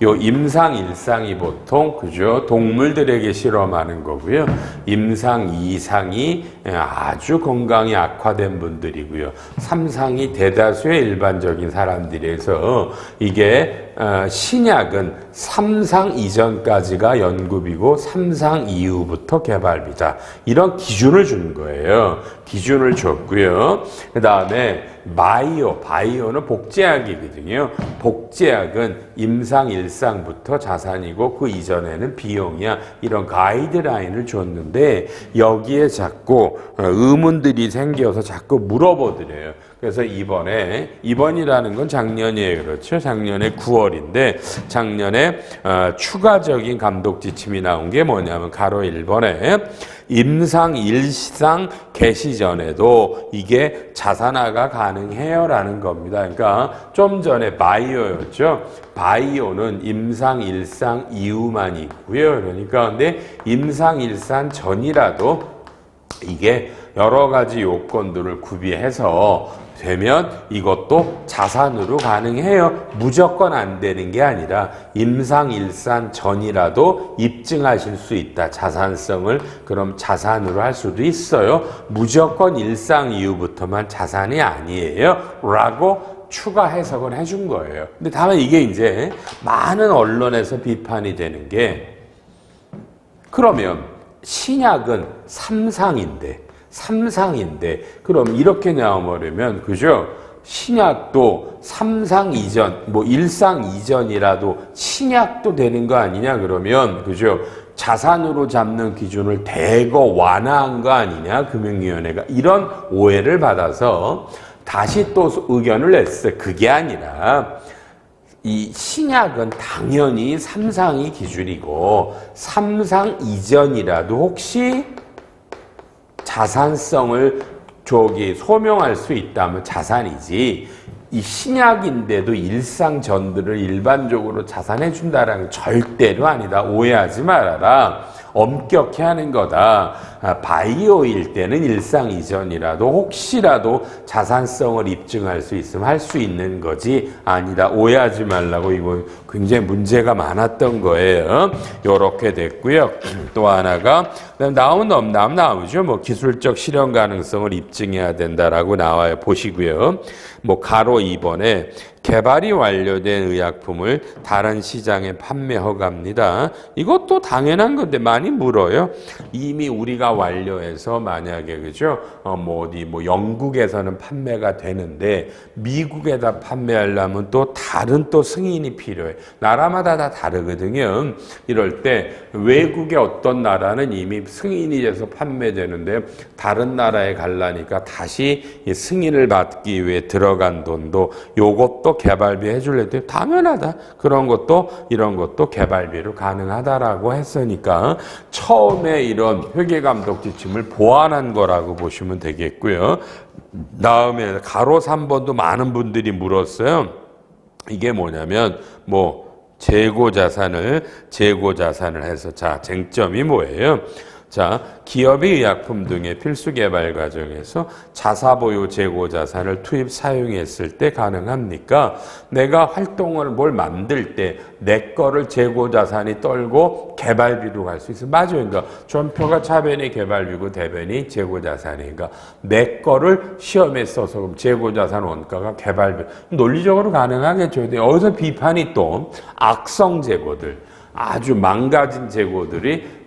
[SPEAKER 1] 요 임상 1상이 보통 그죠 동물들에게 실험하는 거고요. 임상 2상이 아주 건강이 악화된 분들이고요. 3상이 대다수의 일반적인 사람들에서 이게 신약은 3상 이전까지가 연구비고 3상 이후부터 개발비다. 이런 기준을 준 거예요. 기준을 줬고요. 그 다음에 바이오는 복제약이거든요. 복제약은 임상 1상부터 자산이고 그 이전에는 비용이야. 이런 가이드라인을 줬는데 여기에 자꾸 의문들이 생겨서 자꾸 물어보더래요. 그래서 이번이라는 건 작년이에요. 그렇죠? 작년에 9월인데 작년에 추가적인 감독 지침이 나온 게 뭐냐면 가로 1번에 임상 일상 개시 전에도 이게 자산화가 가능해요라는 겁니다. 그러니까 좀 전에 바이오였죠. 바이오는 임상 일상 이후만 있고요. 그러니까 근데 임상 일상 전이라도 이게 여러 가지 요건들을 구비해서 되면 이것도 자산으로 가능해요. 무조건 안 되는 게 아니라 임상일산 전이라도 입증하실 수 있다. 자산성을 그럼 자산으로 할 수도 있어요. 무조건 일상 이후부터만 자산이 아니에요. 라고 추가 해석을 해준 거예요. 근데 다만 이게 이제 많은 언론에서 비판이 되는 게 그러면 신약은 삼상인데 그럼 이렇게 나와버리면 그죠? 신약도 삼상 이전 뭐 일상 이전이라도 신약도 되는 거 아니냐 그러면 그죠? 자산으로 잡는 기준을 대거 완화한 거 아니냐 금융위원회가 이런 오해를 받아서 다시 또 의견을 냈어요. 그게 아니라 이 신약은 당연히 삼상이 기준이고 삼상 이전이라도 혹시 자산성을 소명할 수 있다면 자산이지 이 신약인데도 일상 전들을 일반적으로 자산해 준다라는 절대로 아니다. 오해하지 말아라. 엄격히 하는 거다. 바이오일 때는 일상 이전이라도 혹시라도 자산성을 입증할 수 있으면 할 수 있는 거지 아니다. 오해하지 말라고 이거 굉장히 문제가 많았던 거예요. 요렇게 됐고요. 또 하나가 나오죠. 뭐 기술적 실현 가능성을 입증해야 된다라고 나와요. 보시고요. 뭐 가로 2번에 개발이 완료된 의약품을 다른 시장에 판매 허가입니다. 이것도 당연한 건데 많이 물어요. 이미 우리가 완료해서 만약에 그죠? 어디 영국에서는 판매가 되는데 미국에다 판매하려면 또 다른 또 승인이 필요해. 나라마다 다 다르거든요. 이럴 때 외국의 어떤 나라는 이미 승인이 돼서 판매되는데 다른 나라에 가려니까 다시 이 승인을 받기 위해 들어간 돈도 요것도 개발비 해줄래 때 당연하다. 그런 것도 이런 것도 개발비로 가능하다라고 했으니까 처음에 이런 회계감독 지침을 보완한 거라고 보시면 되겠고요. 다음에 가로 3번도 많은 분들이 물었어요. 이게 뭐냐면 재고 자산을 해서 자 쟁점이 뭐예요? 자, 기업이 의약품 등의 필수 개발 과정에서 자사보유 재고 자산을 투입 사용했을 때 가능합니까? 내가 활동을 뭘 만들 때 내 거를 재고 자산이 떨고 개발비로 갈 수 있어. 맞아요. 그러니까 전표가 차변이 개발비고 대변이 재고 자산이니까 내 거를 시험에 써서 그럼 재고 자산 원가가 개발비. 논리적으로 가능하겠죠. 근데 어디서 비판이 또 악성 재고들 아주 망가진 재고들이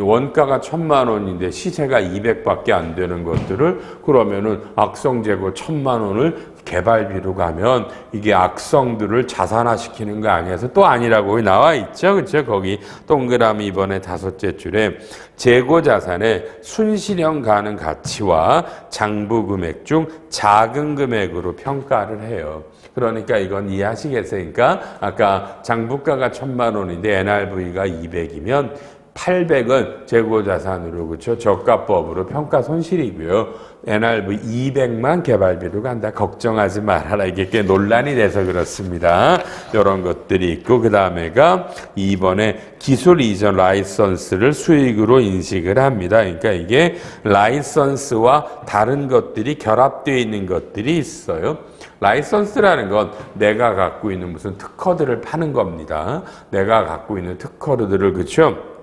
[SPEAKER 1] 원가가 1,000만 원인데 시세가 200밖에 안 되는 것들을 그러면은 악성 재고 1,000만 원을 개발비로 가면 이게 악성들을 자산화시키는 거 아니어서 또 아니라고 나와 있죠. 그렇죠? 거기 동그라미 이번에 5째 줄에 재고 자산의 순실현 가능 가치와 장부 금액 중 작은 금액으로 평가를 해요. 그러니까 이건 이해하시겠어요? 그러니까 아까 장부가가 1,000만 원인데 NRV가 200이면 800은 재고자산으로 그렇죠? 저가법으로 평가 손실이고요. NRV 200만 개발비로 간다. 걱정하지 말아라. 이게 꽤 논란이 돼서 그렇습니다. 이런 것들이 있고 그 다음에가 2번에 기술 이전 라이선스를 수익으로 인식을 합니다. 그러니까 이게 라이선스와 다른 것들이 결합되어 있는 것들이 있어요. 라이선스라는 건 내가 갖고 있는 무슨 특허들을 파는 겁니다. 내가 갖고 있는 특허들을 그렇죠?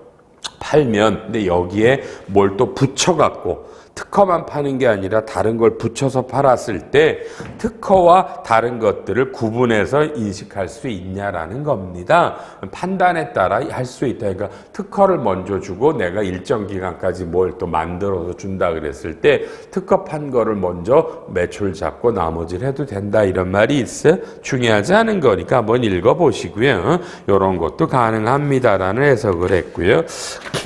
[SPEAKER 1] 팔면 근데 여기에 뭘 또 붙여갖고 특허만 파는 게 아니라 다른 걸 붙여서 팔았을 때 특허와 다른 것들을 구분해서 인식할 수 있냐라는 겁니다. 판단에 따라 할 수 있다. 그러니까 특허를 먼저 주고 내가 일정 기간까지 뭘 또 만들어서 준다 그랬을 때 특허 판 거를 먼저 매출 잡고 나머지를 해도 된다 이런 말이 있어요. 중요하지 않은 거니까 한번 읽어보시고요. 이런 것도 가능합니다라는 해석을 했고요.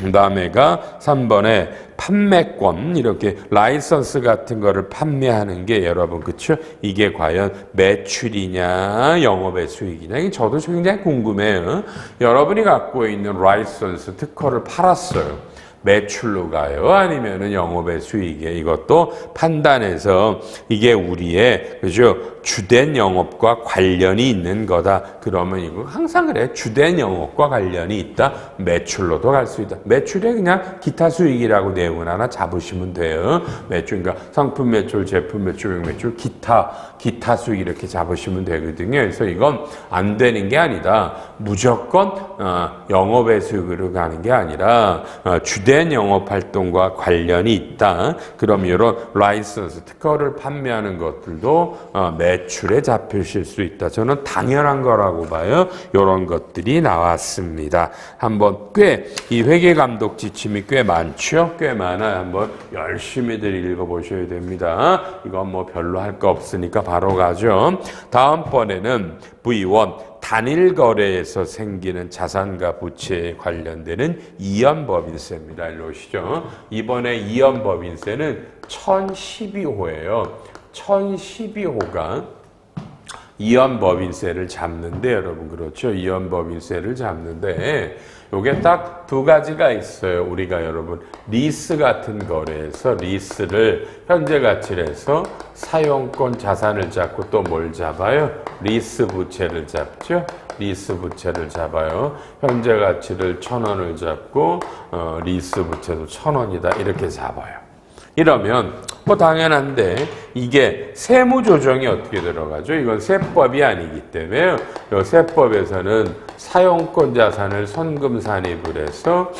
[SPEAKER 1] 그 다음에가 3번에 판매권 이렇게 라이선스 같은 거를 판매하는 게 여러분 그쵸? 이게 과연 매출이냐 영업의 수익이냐 이게 저도 굉장히 궁금해요. 여러분이 갖고 있는 라이선스 특허를 팔았어요. 매출로 가요? 아니면은 영업의 수익에 이것도 판단해서 이게 우리의 그죠? 주된 영업과 관련이 있는 거다. 그러면 이거 항상 그래. 주된 영업과 관련이 있다. 매출로도 갈 수 있다. 매출에 그냥 기타 수익이라고 내용을 하나 잡으시면 돼요. 매출, 그러니까 상품 매출, 제품 매출, 매출, 기타 수익 이렇게 잡으시면 되거든요. 그래서 이건 안 되는 게 아니다. 무조건 영업의 수익으로 가는 게 아니라 주된 영업 활동과 관련이 있다. 그럼 이런 라이선스, 특허를 판매하는 것들도 매출에 잡히실 수 있다. 저는 당연한 거라고 봐요. 이런 것들이 나왔습니다. 한번 이 회계감독 지침이 꽤 많죠? 꽤 많아요. 한번 열심히들 읽어보셔야 됩니다. 이건 뭐 별로 할 거 없으니까 바로 가죠. 다음번에는 V1 단일 거래에서 생기는 자산과 부채에 관련되는 이연법인세입니다. 일로 오시죠. 이번에 이연법인세는 1012호예요. 1012호가 이연법인세를 잡는데 여러분 그렇죠? 이연법인세를 잡는데 요게 딱 두 가지가 있어요. 우리가 여러분 리스 같은 거래에서 리스를 현재 가치를 해서 사용권 자산을 잡고 또 뭘 잡아요? 리스 부채를 잡죠. 리스 부채를 잡아요. 현재 가치를 1,000원을 잡고 리스 부채도 1,000원이다 이렇게 잡아요. 이러면 뭐 당연한데 이게 세무 조정이 어떻게 들어가죠? 이건 세법이 아니기 때문에 이 세법에서는 사용권 자산을 선금 산입을 해서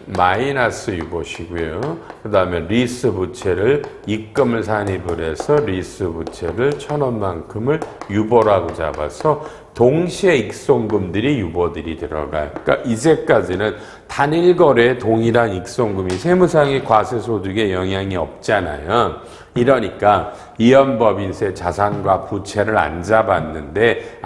[SPEAKER 1] 마이너스 유보시고요. 그 다음에 리스 부채를 입금을 산입을 해서 리스 부채를 1,000원만큼을 유보라고 잡아서 동시에 익송금들이 유보들이 들어가요. 그러니까 이제까지는 단일 거래에 동일한 익송금이 세무상의 과세소득에 영향이 없잖아요. 이러니까 이연법인세 자산과 부채를 안 잡았는데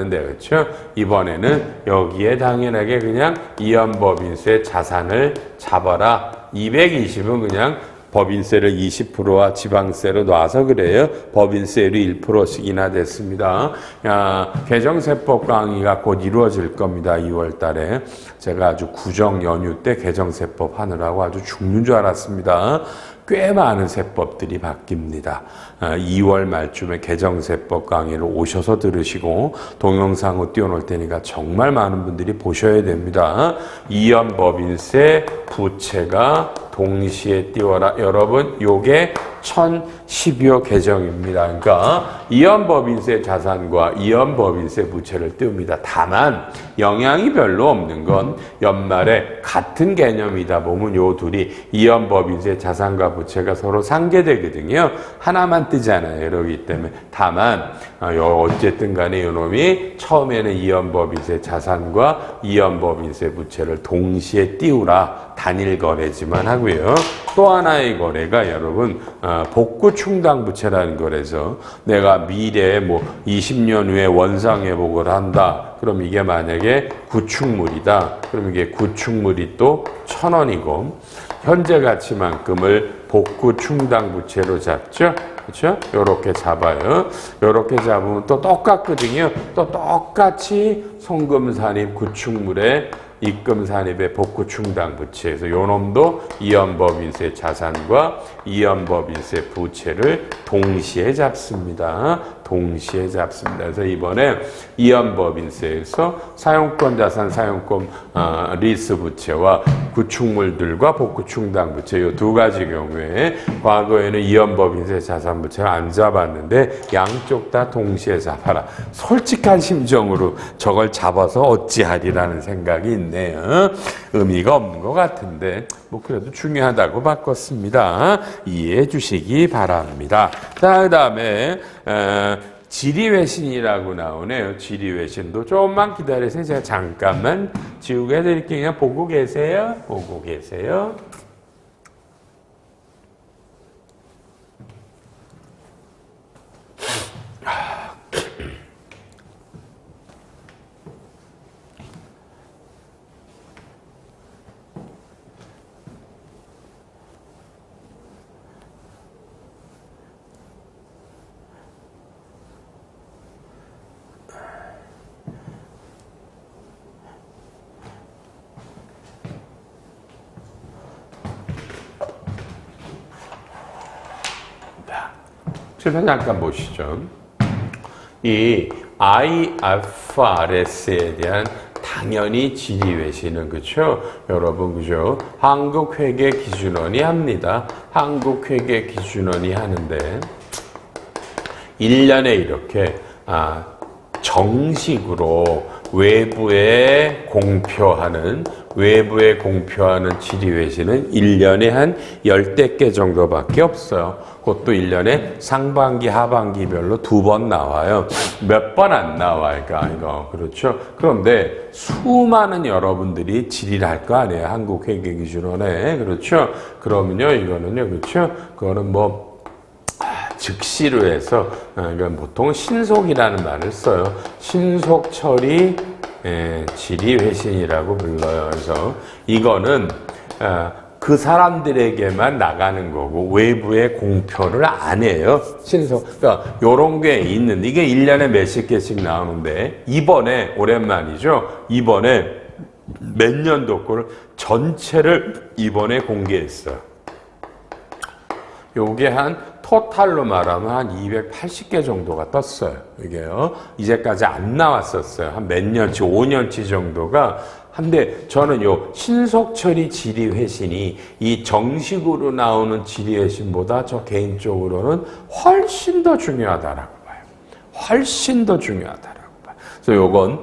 [SPEAKER 1] 그렇죠? 이번에는 여기에 당연하게 그냥 이연법인세 자산을 잡아라. 220은 그냥 법인세를 20%와 지방세로 놔서 그래요. 법인세율이 1%씩이나 됐습니다. 개정세법 강의가 곧 이루어질 겁니다. 2월 달에. 제가 아주 구정 연휴 때 개정세법 하느라고 아주 죽는 줄 알았습니다. 꽤 많은 세법들이 바뀝니다. 2월 말쯤에 개정세법 강의를 오셔서 들으시고 동영상을 띄워놓을 테니까 정말 많은 분들이 보셔야 됩니다. 이연법인세 부채가 동시에 띄워라. 여러분 요게 1012호 개정입니다. 그러니까 이연법인세 자산과 이연법인세 부채를 띄웁니다. 다만 영향이 별로 없는 건 연말에 같은 개념이다 보면 요 둘이 이연법인세 자산과 부채가 서로 상계되거든요. 하나만 뜨잖아요. 그렇기 때문에 다만 어쨌든 간에 요놈이 처음에는 이연법인세 자산과 이연법인세 부채를 동시에 띄우라. 단일 거래지만 하고요. 또 하나의 거래가 여러분 복구 충당 부채라는 거래서 내가 미래에 뭐 20년 후에 원상 회복을 한다. 그럼 이게 만약에 구축물이다. 그럼 이게 구축물이 또 1,000원이고 현재 가치만큼을 복구 충당 부채로 잡죠. 그렇죠? 요렇게 잡아요. 요렇게 잡으면 또 똑같거든요. 또 똑같이 송금 산입 구축물에 입금 산입의 복구 충당 부채에서 요놈도 이연법인세 자산과 이연법인세 부채를 동시에 잡습니다. 동시에 잡습니다. 그래서 이번에 이연법인세에서 사용권 자산, 사용권 리스 부채와 구축물들과 복구 충당 부채 이 두 가지 경우에 과거에는 이연법인세 자산 부채가 안 잡았는데 양쪽 다 동시에 잡아라. 솔직한 심정으로 저걸 잡아서 어찌하리라는 생각이 있네요. 의미가 없는 것 같은데 뭐 그래도 중요하다고 바꿨습니다. 이해해 주시기 바랍니다. 자, 그다음에 지리외신이라고 나오네요. 지리외신도 조금만 기다리세요. 제가 잠깐만 지우개 해드릴게요. 그냥 보고 계세요. 보고 계세요. 칠판 잠깐 보시죠. 이 IFRS에 대한 당연히 질의외신은 그렇죠? 여러분 그죠? 한국회계기준원이 합니다. 한국회계기준원이 하는데 1년에 이렇게 정식으로 외부에 공표하는 질의외신은 1년에 한 10대 개 정도밖에 없어요. 그것도 1년에 상반기, 하반기별로 2번 나와요. 몇 번 안 나와요. 이거. 그렇죠? 그런데 수많은 여러분들이 질의를 할 거 아니에요. 한국회계기준원에. 그렇죠? 그러면요, 이거는요, 그렇죠? 그거는 즉시로 해서, 이건 보통 신속이라는 말을 써요. 신속 처리 질의회신이라고 불러요. 그래서 이거는 그 사람들에게만 나가는 거고 외부에 공표를 안 해요. 그러니까 요런 게 있는데 이게 1년에 몇십 개씩 나오는데 이번에 오랜만이죠. 이번에 몇 년도 거를 전체를 이번에 공개했어요. 요게 토탈로 말하면 한 280개 정도가 떴어요. 이게요. 이제까지 안 나왔었어요. 한 몇 년치, 5년치 정도가. 근데 저는 요 신속처리 질의회신이 이 정식으로 나오는 질의회신보다 저 개인적으로는 훨씬 더 중요하다라고 봐요. 훨씬 더 중요하다라고 봐요. 그래서 요건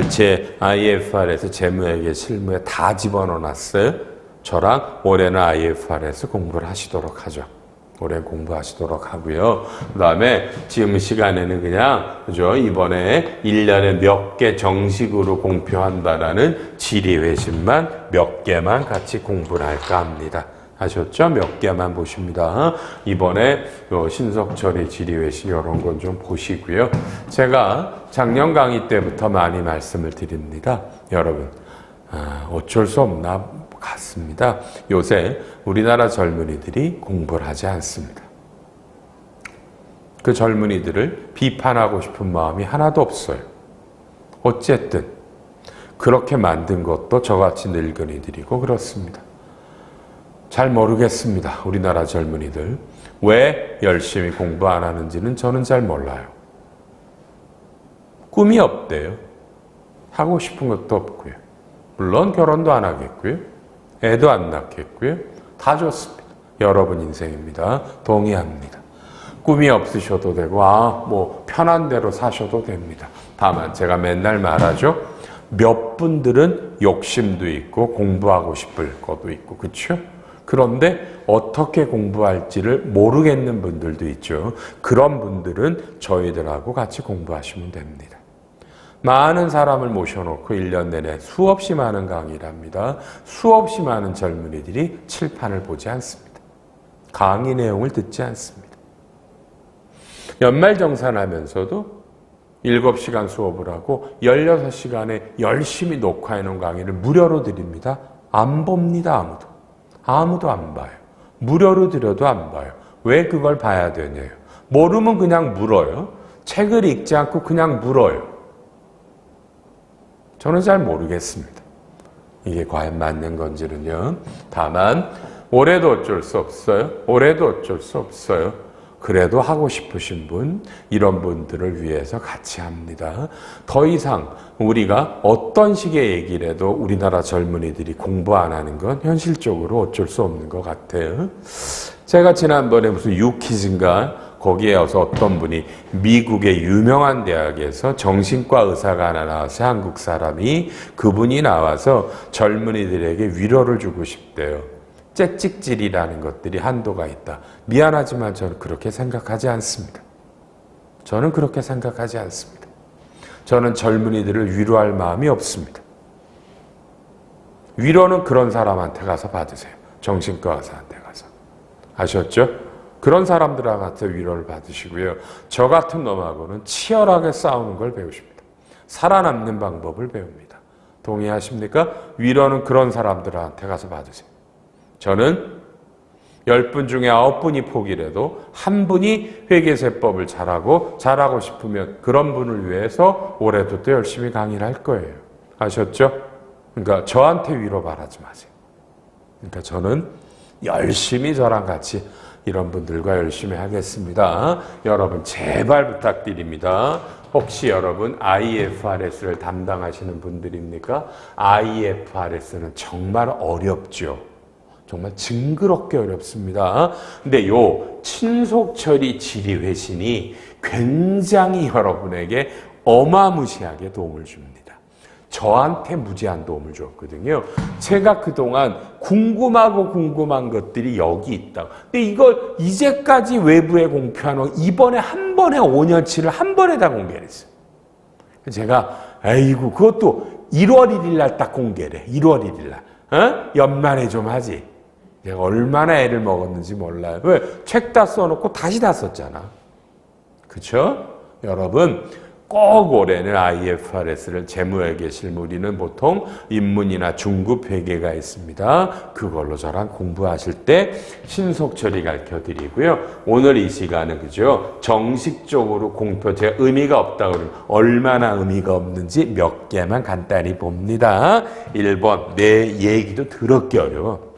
[SPEAKER 1] 제 IFR에서 재무회계 실무에 다 집어넣어 놨어요. 저랑 올해는 IFR에서 공부를 하시도록 하죠. 올해 공부하시도록 하고요. 그 다음에 지금 시간에는 그냥, 그죠? 이번에 1년에 몇 개 정식으로 공표한다라는 질의회신만 몇 개만 같이 공부를 할까 합니다. 아셨죠? 몇 개만 보십니다. 이번에 요 신속처리 질의회신 이런 건 좀 보시고요. 제가 작년 강의 때부터 많이 말씀을 드립니다. 여러분, 어쩔 수 없나 같습니다. 요새 우리나라 젊은이들이 공부를 하지 않습니다. 그 젊은이들을 비판하고 싶은 마음이 하나도 없어요. 어쨌든 그렇게 만든 것도 저같이 늙은이들이고 그렇습니다. 잘 모르겠습니다. 우리나라 젊은이들 왜 열심히 공부 안 하는지는 저는 잘 몰라요. 꿈이 없대요. 하고 싶은 것도 없고요. 물론 결혼도 안 하겠고요. 애도 안 낳겠고요. 다 좋습니다. 여러분 인생입니다. 동의합니다. 꿈이 없으셔도 되고 편한 대로 사셔도 됩니다. 다만 제가 맨날 말하죠. 몇 분들은 욕심도 있고 공부하고 싶을 것도 있고 그렇죠? 그런데 어떻게 공부할지를 모르겠는 분들도 있죠. 그런 분들은 저희들하고 같이 공부하시면 됩니다. 많은 사람을 모셔놓고 1년 내내 수없이 많은 강의를 합니다. 수없이 많은 젊은이들이 칠판을 보지 않습니다. 강의 내용을 듣지 않습니다. 연말정산하면서도 7시간 수업을 하고 16시간에 열심히 녹화해놓은 강의를 무료로 드립니다. 안 봅니다. 아무도. 아무도 안 봐요. 무료로 드려도 안 봐요. 왜 그걸 봐야 되냐요. 모르면 그냥 물어요. 책을 읽지 않고 그냥 물어요. 저는 잘 모르겠습니다. 이게 과연 맞는 건지는요. 다만 올해도 어쩔 수 없어요. 올해도 어쩔 수 없어요. 그래도 하고 싶으신 분, 이런 분들을 위해서 같이 합니다. 더 이상 우리가 어떤 식의 얘기를 해도 우리나라 젊은이들이 공부 안 하는 건 현실적으로 어쩔 수 없는 것 같아요. 제가 지난번에 무슨 유퀴즈인가 거기에 와서 어떤 분이 미국의 유명한 대학에서 정신과 의사가 하나 나와서 한국 사람이 그분이 나와서 젊은이들에게 위로를 주고 싶대요. 째찍질이라는 것들이 한도가 있다. 미안하지만 저는 그렇게 생각하지 않습니다. 저는 그렇게 생각하지 않습니다. 저는 젊은이들을 위로할 마음이 없습니다. 위로는 그런 사람한테 가서 받으세요. 정신과 의사한테 가서. 아셨죠? 그런 사람들한테 위로를 받으시고요. 저 같은 놈하고는 치열하게 싸우는 걸 배우십니다. 살아남는 방법을 배웁니다. 동의하십니까? 위로는 그런 사람들한테 가서 받으세요. 저는 10분 중에 9분이 포기를 해도 한 분이 회계세법을 잘하고 싶으면 그런 분을 위해서 올해도 또 열심히 강의를 할 거예요. 아셨죠? 그러니까 저한테 위로 바라지 마세요. 그러니까 저는 열심히 저랑 같이 이런 분들과 열심히 하겠습니다. 여러분 제발 부탁드립니다. 혹시 여러분 IFRS를 담당하시는 분들입니까? IFRS는 정말 어렵죠. 정말 징그럽게 어렵습니다. 근데 요 친속처리 지리회신이 굉장히 여러분에게 어마무시하게 도움을 줍니다. 저한테 무제한 도움을 줬거든요. 제가 그동안 궁금한 것들이 여기 있다고. 근데 이걸 이제까지 외부에 공표한 거 이번에 한 번에 5년치를 한 번에 다 공개를 했어요. 제가 아이고 그것도 1월 1일 날 딱 공개를 해. 1월 1일 날. 어? 연말에 좀 하지. 내가 얼마나 애를 먹었는지 몰라요. 왜? 책 다 써놓고 다시 다 썼잖아. 그쵸? 여러분 꼭 올해는 IFRS를 재무회계 실무리는 보통 인문이나 중급 회계가 있습니다. 그걸로 저랑 공부하실 때 신속처리 가르쳐드리고요. 오늘 이 시간은 그죠? 정식적으로 공표 제가 의미가 없다 그러면 얼마나 의미가 없는지 몇 개만 간단히 봅니다. 1번 내 얘기도 더럽게 어려워.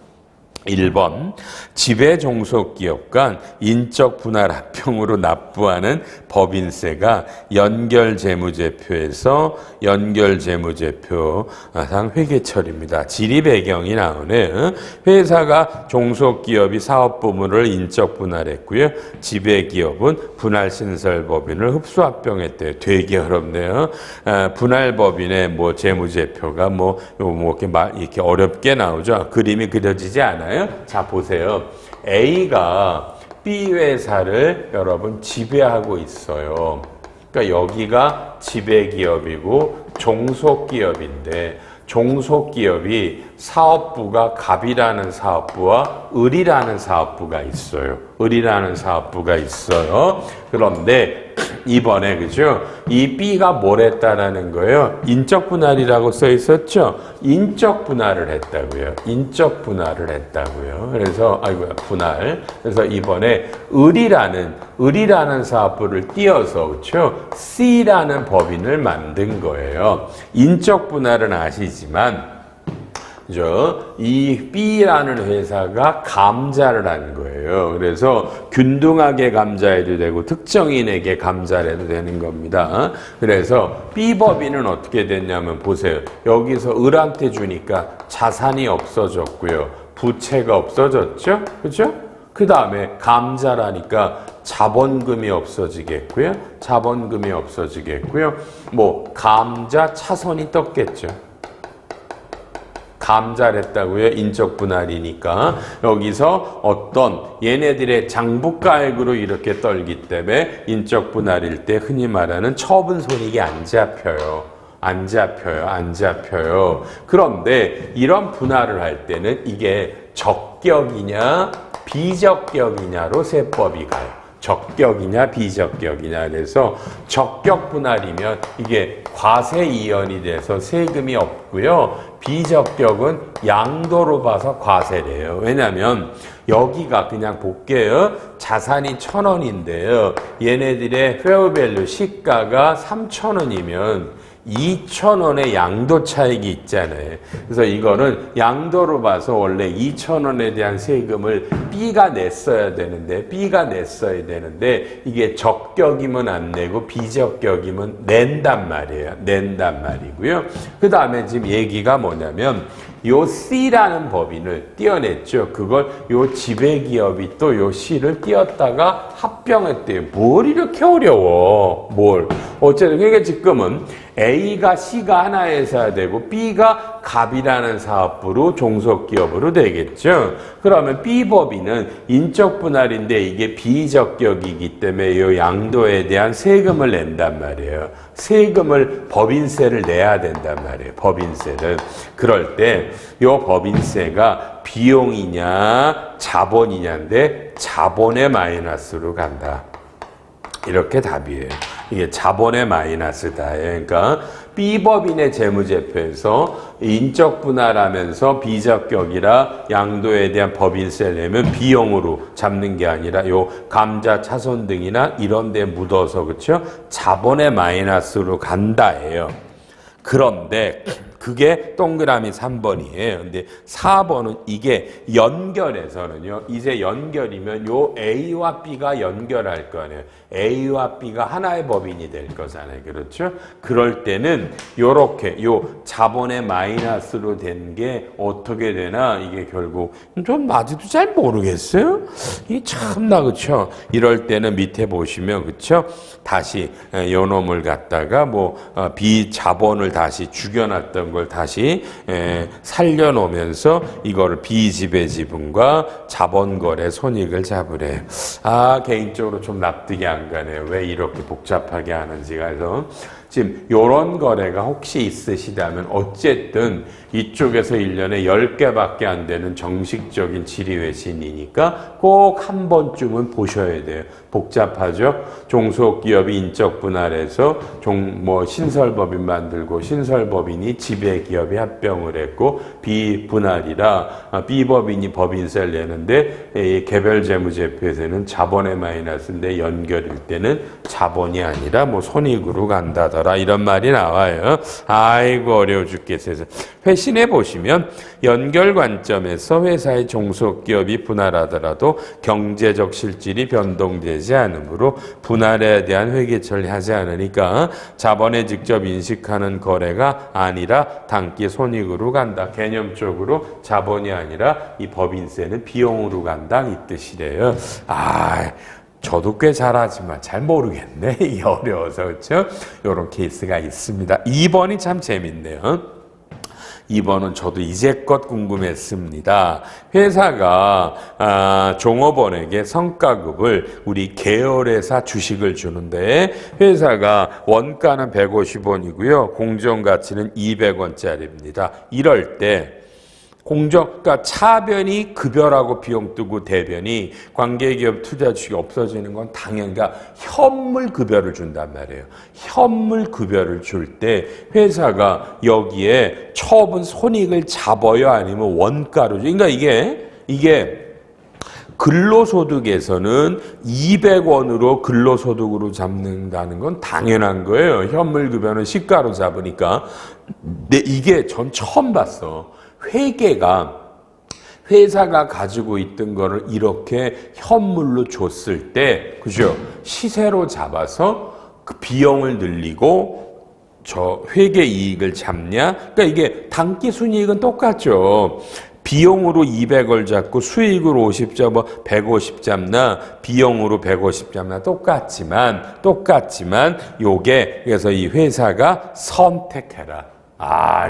[SPEAKER 1] 1번 지배 종속기업 간 인적 분할 합병으로 납부하는 법인세가 연결재무제표에서 연결재무제표상 회계처리입니다. 지리 배경이 나오네. 회사가 종속기업이 사업부문을 인적 분할했고요. 지배기업은 분할신설법인을 흡수합병했대요. 되게 어렵네요. 분할법인의 뭐 재무제표가 이렇게 어렵게 나오죠. 그림이 그려지지 않아요. 자 보세요. A가 B 회사를 여러분 지배하고 있어요. 그러니까 여기가 지배기업이고 종속기업인데 종속기업이 사업부가 갑이라는 사업부와 을이라는 사업부가 있어요. 을이라는 사업부가 있어요. 그런데 이번에 그죠? 이 B가 뭘 했다라는 거예요? 인적 분할이라고 써 있었죠? 인적 분할을 했다고요. 인적 분할을 했다고요. 그래서 분할. 그래서 이번에 을이라는 사업부를 띄어서 그렇죠? C라는 법인을 만든 거예요. 인적 분할은 아시지만 이 B라는 회사가 감자를 한 거예요. 그래서 균등하게 감자해도 되고 특정인에게 감자를 해도 되는 겁니다. 그래서 B 법인은 어떻게 됐냐면 보세요. 여기서 을한테 주니까 자산이 없어졌고요. 부채가 없어졌죠? 그죠? 그 다음에 감자라니까 자본금이 없어지겠고요. 자본금이 없어지겠고요. 감자 차손이 떴겠죠. 감자를 했다고요. 인적 분할이니까. 여기서 어떤 얘네들의 장부가액으로 이렇게 떨기 때문에 인적 분할일 때 흔히 말하는 처분 손익이 안 잡혀요. 안 잡혀요. 그런데 이런 분할을 할 때는 이게 적격이냐 비적격이냐로 세법이 가요. 적격이냐 비적격이냐. 그래서 적격 분할이면 이게 과세 이연이 돼서 세금이 없고요. 비적격은 양도로 봐서 과세래요. 왜냐하면 여기가 그냥 볼게요. 자산이 1,000원인데요. 얘네들의 페어밸류 시가가 3,000원이면 2,000원의 양도 차익이 있잖아요. 그래서 이거는 양도로 봐서 원래 2,000원에 대한 세금을 B가 냈어야 되는데 이게 적격이면 안 내고 비적격이면 낸단 말이고요. 그 다음에 지금 얘기가 뭐냐면 요 C라는 법인을 띄어냈죠. 그걸 요 지배기업이 또 요 C를 띄었다가 합병했대요. 뭘 이렇게 어려워? 어쨌든 그러니까 지금은 A가 C가 하나 회사야 되고 B가 갑이라는 사업부로 종속기업으로 되겠죠. 그러면 B법인은 인적 분할인데 이게 비적격이기 때문에 이 양도에 대한 세금을 낸단 말이에요. 법인세를 내야 된단 말이에요. 법인세를. 그럴 때 이 법인세가 비용이냐 자본이냐인데 자본의 마이너스로 간다. 이렇게 답이에요. 이게 자본의 마이너스다. 그러니까 B법인의 재무제표에서 인적 분할하면서 비적격이라 양도에 대한 법인세를 내면 비용으로 잡는 게 아니라 요 감자 차손 등이나 이런 데 묻어서 그렇죠? 자본의 마이너스로 간다예요. 그런데 그게 동그라미 3번이에요. 근데 4번은 이게 연결해서는요. 이제 연결이면 요 A와 B가 연결할 거 아니에요. A와 B가 하나의 법인이 될 거잖아요. 그렇죠? 그럴 때는 요렇게 요 자본의 마이너스로 된 게 어떻게 되나 이게 결국 좀 아직도 잘 모르겠어요. 이 참나 그렇죠? 이럴 때는 밑에 보시면 그렇죠? 다시 요 놈을 갖다가 뭐 비자본을 다시 죽여놨던 걸 다시 살려놓으면서 이거를 비지배 지분과 자본거래 손익을 잡으래. 아 개인적으로 좀 납득이 안 가네요. 왜 이렇게 복잡하게 하는지가. 그래서 지금 요런 거래가 혹시 있으시다면 어쨌든 이쪽에서 1년에 10개밖에 안 되는 정식적인 지리외신이니까 꼭 한 번쯤은 보셔야 돼요. 복잡하죠? 종속기업이 인적 분할해서 신설법인 만들고 신설법인이 지배기업이 합병을 했고 비분할이라 B법인이 법인세를 내는데 개별재무제표에서는 자본의 마이너스인데 연결일 때는 자본이 아니라 뭐 손익으로 간다더라 이런 말이 나와요. 아이고 어려워 죽겠어요. 회신해 보시면 연결 관점에서 회사의 종속기업이 분할하더라도 경제적 실질이 변동되지 않으므로 분할에 대한 회계 처리하지 않으니까 자본에 직접 인식하는 거래가 아니라 단기 손익으로 간다. 개념적으로 자본이 아니라 이 법인세는 비용으로 간다 이 뜻이래요. 저도 꽤 잘하지만 잘 모르겠네. 이게 어려워서 그렇죠? 이런 케이스가 있습니다. 2번이 참 재밌네요. 2번은 저도 이제껏 궁금했습니다. 회사가 종업원에게 성과급을 우리 계열회사 주식을 주는데 회사가 원가는 150원이고요. 공정가치는 200원짜리입니다. 이럴 때 그러니까 차변이 급여라고 비용 뜨고 대변이 관계기업 투자 주식이 없어지는 건 당연히 그러니까 현물 급여를 준단 말이에요. 현물 급여를 줄 때 회사가 여기에 처분 손익을 잡아요? 아니면 원가로? 그러니까 이게 근로소득에서는 200원으로 근로소득으로 잡는다는 건 당연한 거예요. 현물급여는 시가로 잡으니까. 근데 이게 전 처음 봤어. 회사가 가지고 있던 거를 이렇게 현물로 줬을 때, 그죠? 시세로 잡아서 그 비용을 늘리고 저 회계 이익을 잡냐? 그러니까 이게 단기 순이익은 똑같죠. 비용으로 200을 잡고 수익으로 50 잡아 150 잡나 비용으로 150 잡나 똑같지만 요게 그래서 이 회사가 선택해라.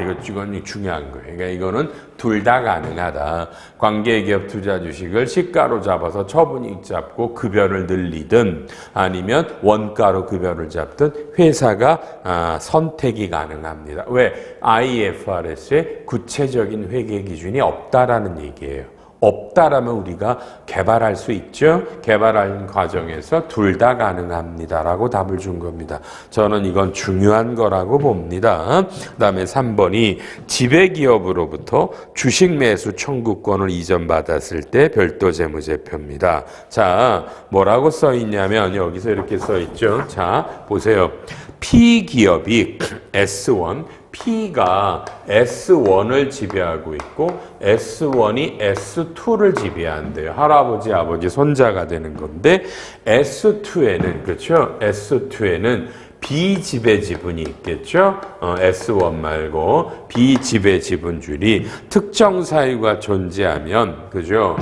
[SPEAKER 1] 이건 중요한 거예요. 그러니까 이거는 둘 다 가능하다. 관계기업 투자 주식을 시가로 잡아서 처분이익 잡고 급여를 늘리든 아니면 원가로 급여를 잡든 회사가 선택이 가능합니다. 왜? IFRS에 구체적인 회계 기준이 없다라는 얘기예요. 없다라면 우리가 개발할 수 있죠. 개발하는 과정에서 둘 다 가능합니다라고 답을 준 겁니다. 저는 이건 중요한 거라고 봅니다. 그다음에 3번이 지배기업으로부터 주식 매수 청구권을 이전받았을 때 별도 재무제표입니다. 자, 뭐라고 써 있냐면 여기서 이렇게 써 있죠. 자, 보세요. P기업이 S1 P가 S1을 지배하고 있고 S1이 S2를 지배한대요. 할아버지, 아버지, 손자가 되는 건데 S2에는 그렇죠? S2에는 비지배 지분이 있겠죠? S1 말고 비지배 지분줄이 특정 사유가 존재하면 그죠?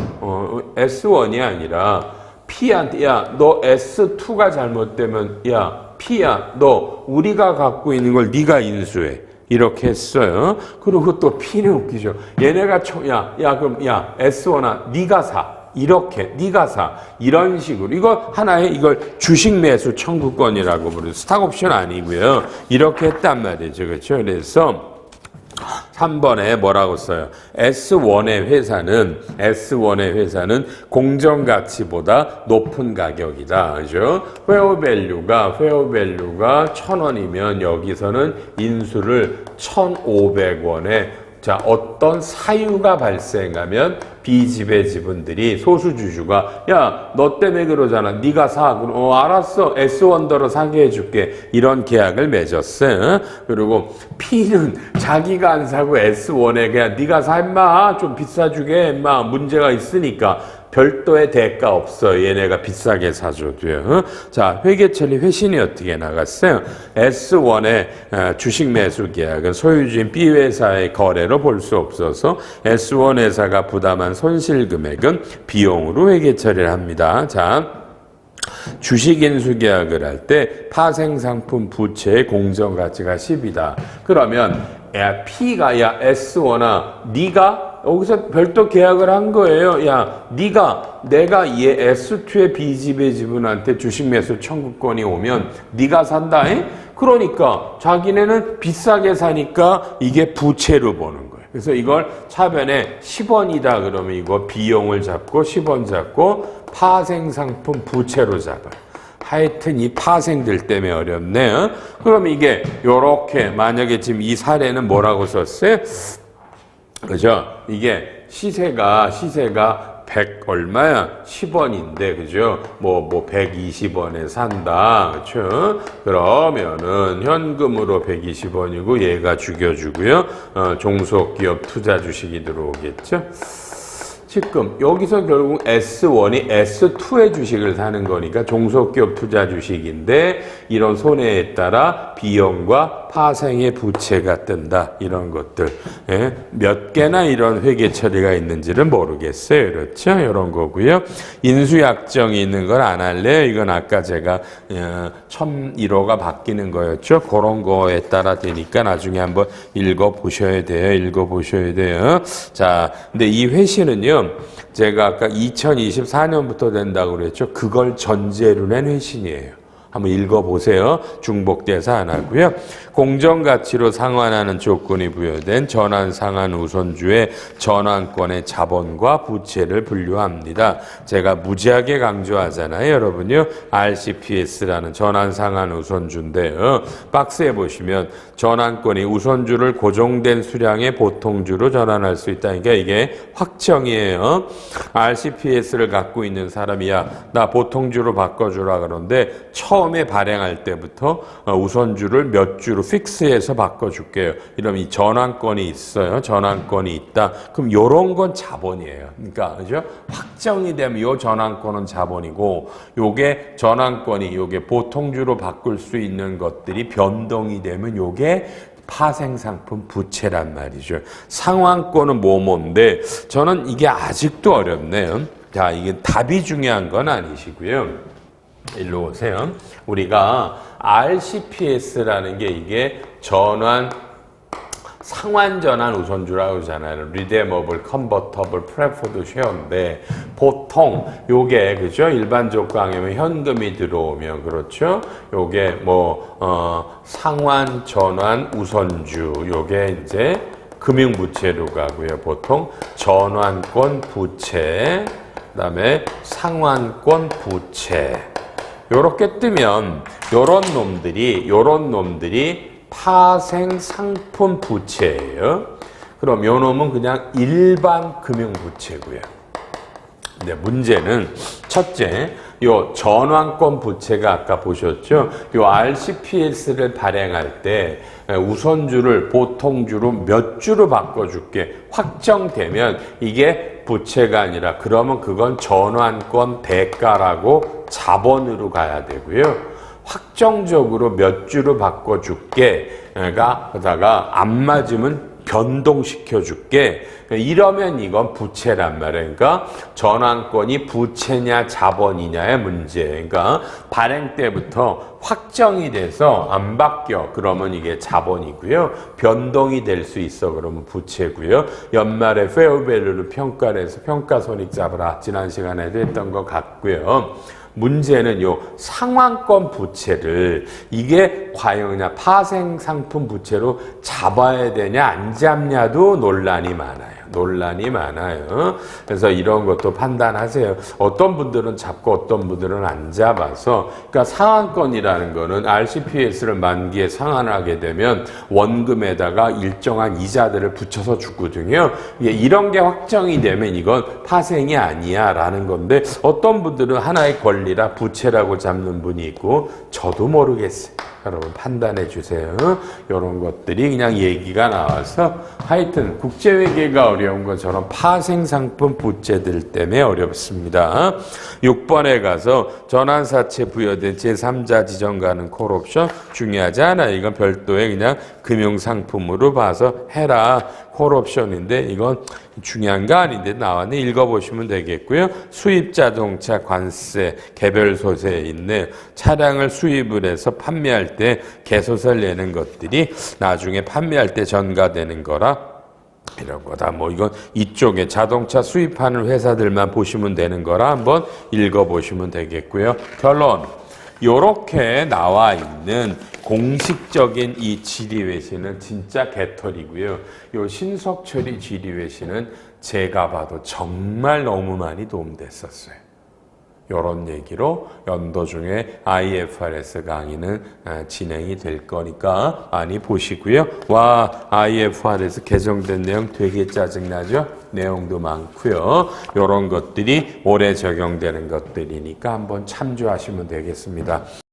[SPEAKER 1] S1이 아니라 P한테 너 S2가 잘못되면 P야 너 우리가 갖고 있는 걸 네가 인수해. 이렇게 했어요. 그리고 또 P는 웃기죠. 얘네가 그럼 S1아 네가 사. 이렇게 네가 사. 이런 식으로 이거 하나의 이걸 주식 매수 청구권이라고 부르죠. 스탁옵션 아니고요. 이렇게 했단 말이죠. 그렇죠? 그래서 3번에 뭐라고 써요? S1의 회사는 공정가치보다 높은 가격이다. 그죠? 페어밸류가 1,000원이면 여기서는 인수를 1,500원에 자, 어떤 사유가 발생하면 B집의 지분들이 소수주주가 야, 너 때문에 그러잖아. 네가 사. 그럼 알았어. S원더로 사게 해줄게. 이런 계약을 맺었어. 그리고 P는 자기가 안 사고 S1에 그냥 네가 사 임마. 좀 비싸주게 임마. 문제가 있으니까. 별도의 대가 없어. 얘네가 비싸게 사줘도요. 자, 회계처리 회신이 어떻게 나갔어요? S1의 주식 매수 계약은 소유주인 B회사의 거래로 볼 수 없어서 S1 회사가 부담한 손실 금액은 비용으로 회계처리를 합니다. 자, 주식 인수 계약을 할 때 파생상품 부채의 공정가치가 10이다. 그러면 야, P가 야 S1아 네가 여기서 별도 계약을 한 거예요. 야, 내가 얘 S2의 B집의 지분한테 주식 매수 청구권이 오면 네가 산다. 그러니까 자기네는 비싸게 사니까 이게 부채로 보는 거예요. 그래서 이걸 차변에 10원이다 그러면 이거 비용을 잡고 10원 잡고 파생상품 부채로 잡아요. 하여튼 이 파생들 때문에 어렵네요. 그럼 이게 요렇게 만약에 지금 이 사례는 뭐라고 썼어요? 그죠? 이게 시세가 100 얼마야? 10원인데, 그죠? 뭐 120원에 산다. 그죠? 그러면은 현금으로 120원이고 얘가 죽여주고요. 종속기업 투자 주식이 들어오겠죠? 지금 여기서 결국 S1이 S2의 주식을 사는 거니까 종속기업 투자 주식인데 이런 손해에 따라 비용과 파생의 부채가 뜬다. 이런 것들. 예? 몇 개나 이런 회계 처리가 있는지는 모르겠어요. 그렇죠? 이런 거고요. 인수약정이 있는 걸 안 할래요. 이건 아까 제가 1001호가 바뀌는 거였죠. 그런 거에 따라 되니까 나중에 한번 읽어보셔야 돼요. 자, 근데 이 회신은요. 제가 아까 2024년부터 된다고 그랬죠. 그걸 전제로 낸 회신이에요. 한번 읽어보세요. 중복돼서 안 하고요. 공정가치로 상환하는 조건이 부여된 전환상환 우선주의 전환권의 자본과 부채를 분류합니다. 제가 무지하게 강조하잖아요. 여러분요. RCPS라는 전환상환 우선주인데요. 박스에 보시면 전환권이 우선주를 고정된 수량의 보통주로 전환할 수 있다니까 이게 확정이에요. RCPS를 갖고 있는 사람이야. 나 보통주로 바꿔주라 그러는데 처음에 발행할 때부터 우선주를 몇 주로 픽스해서 바꿔줄게요. 이러면 이 전환권이 있어요. 전환권이 있다. 그럼 요런 건 자본이에요. 그러니까 그죠? 확정이 되면 요 전환권은 자본이고 요게 전환권이 요게 보통주로 바꿀 수 있는 것들이 변동이 되면 요게 파생상품 부채란 말이죠. 상환권은 뭐뭔데 저는 이게 아직도 어렵네요. 자, 이게 답이 중요한 건 아니시고요. 일로 오세요. 우리가 RCPS라는 게 이게 상환전환 우선주라고 하잖아요. Redeemable, Convertible, Preferred Share인데 보통 요게 그죠? 일반 조건하면 현금이 들어오면 그렇죠? 요게 상환 전환 우선주 요게 이제 금융부채로 가고요. 보통 전환권 부채 그다음에 상환권 부채 요렇게 뜨면 요런 놈들이 파생 상품 부채예요. 그럼 요 놈은 그냥 일반 금융 부채고요. 근데 문제는 첫째, 요 전환권 부채가 아까 보셨죠? 요 RCPS를 발행할 때 우선주를 보통주로 몇 주로 바꿔줄게 확정되면 이게 부채가 아니라 그러면 그건 전환권 대가라고 자본으로 가야 되고요. 확정적으로 몇 주로 바꿔줄게가 하다가 안 맞으면 변동시켜줄게. 이러면 이건 부채란 말이에요. 그러니까 전환권이 부채냐 자본이냐의 문제. 그러니까 발행 때부터 확정이 돼서 안 바뀌어. 그러면 이게 자본이고요. 변동이 될 수 있어. 그러면 부채고요. 연말에 fair value를 평가를 해서 평가손익 잡으라. 지난 시간에도 했던 것 같고요. 문제는 요 상환권 부채를 이게 과연 그냥 파생 상품 부채로 잡아야 되냐 안 잡냐도 논란이 많아요. 논란이 많아요. 그래서 이런 것도 판단하세요. 어떤 분들은 잡고 어떤 분들은 안 잡아서, 그러니까 상환권이라는 거는 RCPS를 만기에 상환하게 되면 원금에다가 일정한 이자들을 붙여서 주거든요. 이런 게 확정이 되면 이건 파생이 아니야 라는 건데, 어떤 분들은 하나의 권리라 부채라고 잡는 분이 있고, 저도 모르겠어요. 여러분 판단해 주세요. 이런 것들이 그냥 얘기가 나와서, 하여튼 국제회계가 어려운 것처럼 파생상품 부채들 때문에 어렵습니다. 6번에 가서 전환사채 부여된 제3자 지정가는 콜옵션 중요하지 않아요. 이건 별도의 그냥 금융상품으로 봐서 해라. 콜옵션인데 이건 중요한 거 아닌데 나왔네. 읽어보시면 되겠고요. 수입자동차 관세 개별 소재에 있는 차량을 수입을 해서 판매할 때 개소세를 내는 것들이 나중에 판매할 때 전가되는 거라 이런 거다. 뭐 이건 이쪽에 자동차 수입하는 회사들만 보시면 되는 거라 한번 읽어보시면 되겠고요. 결론. 요렇게 나와 있는 공식적인 이 지리외시는 진짜 개털이고요. 요 신석철이 지리외시는 제가 봐도 정말 너무 많이 도움됐었어요. 요런 얘기로 연도 중에 IFRS 강의는 진행이 될 거니까 많이 보시고요. 와, IFRS 개정된 내용 되게 짜증나죠? 내용도 많고요. 요런 것들이 올해 적용되는 것들이니까 한번 참조하시면 되겠습니다.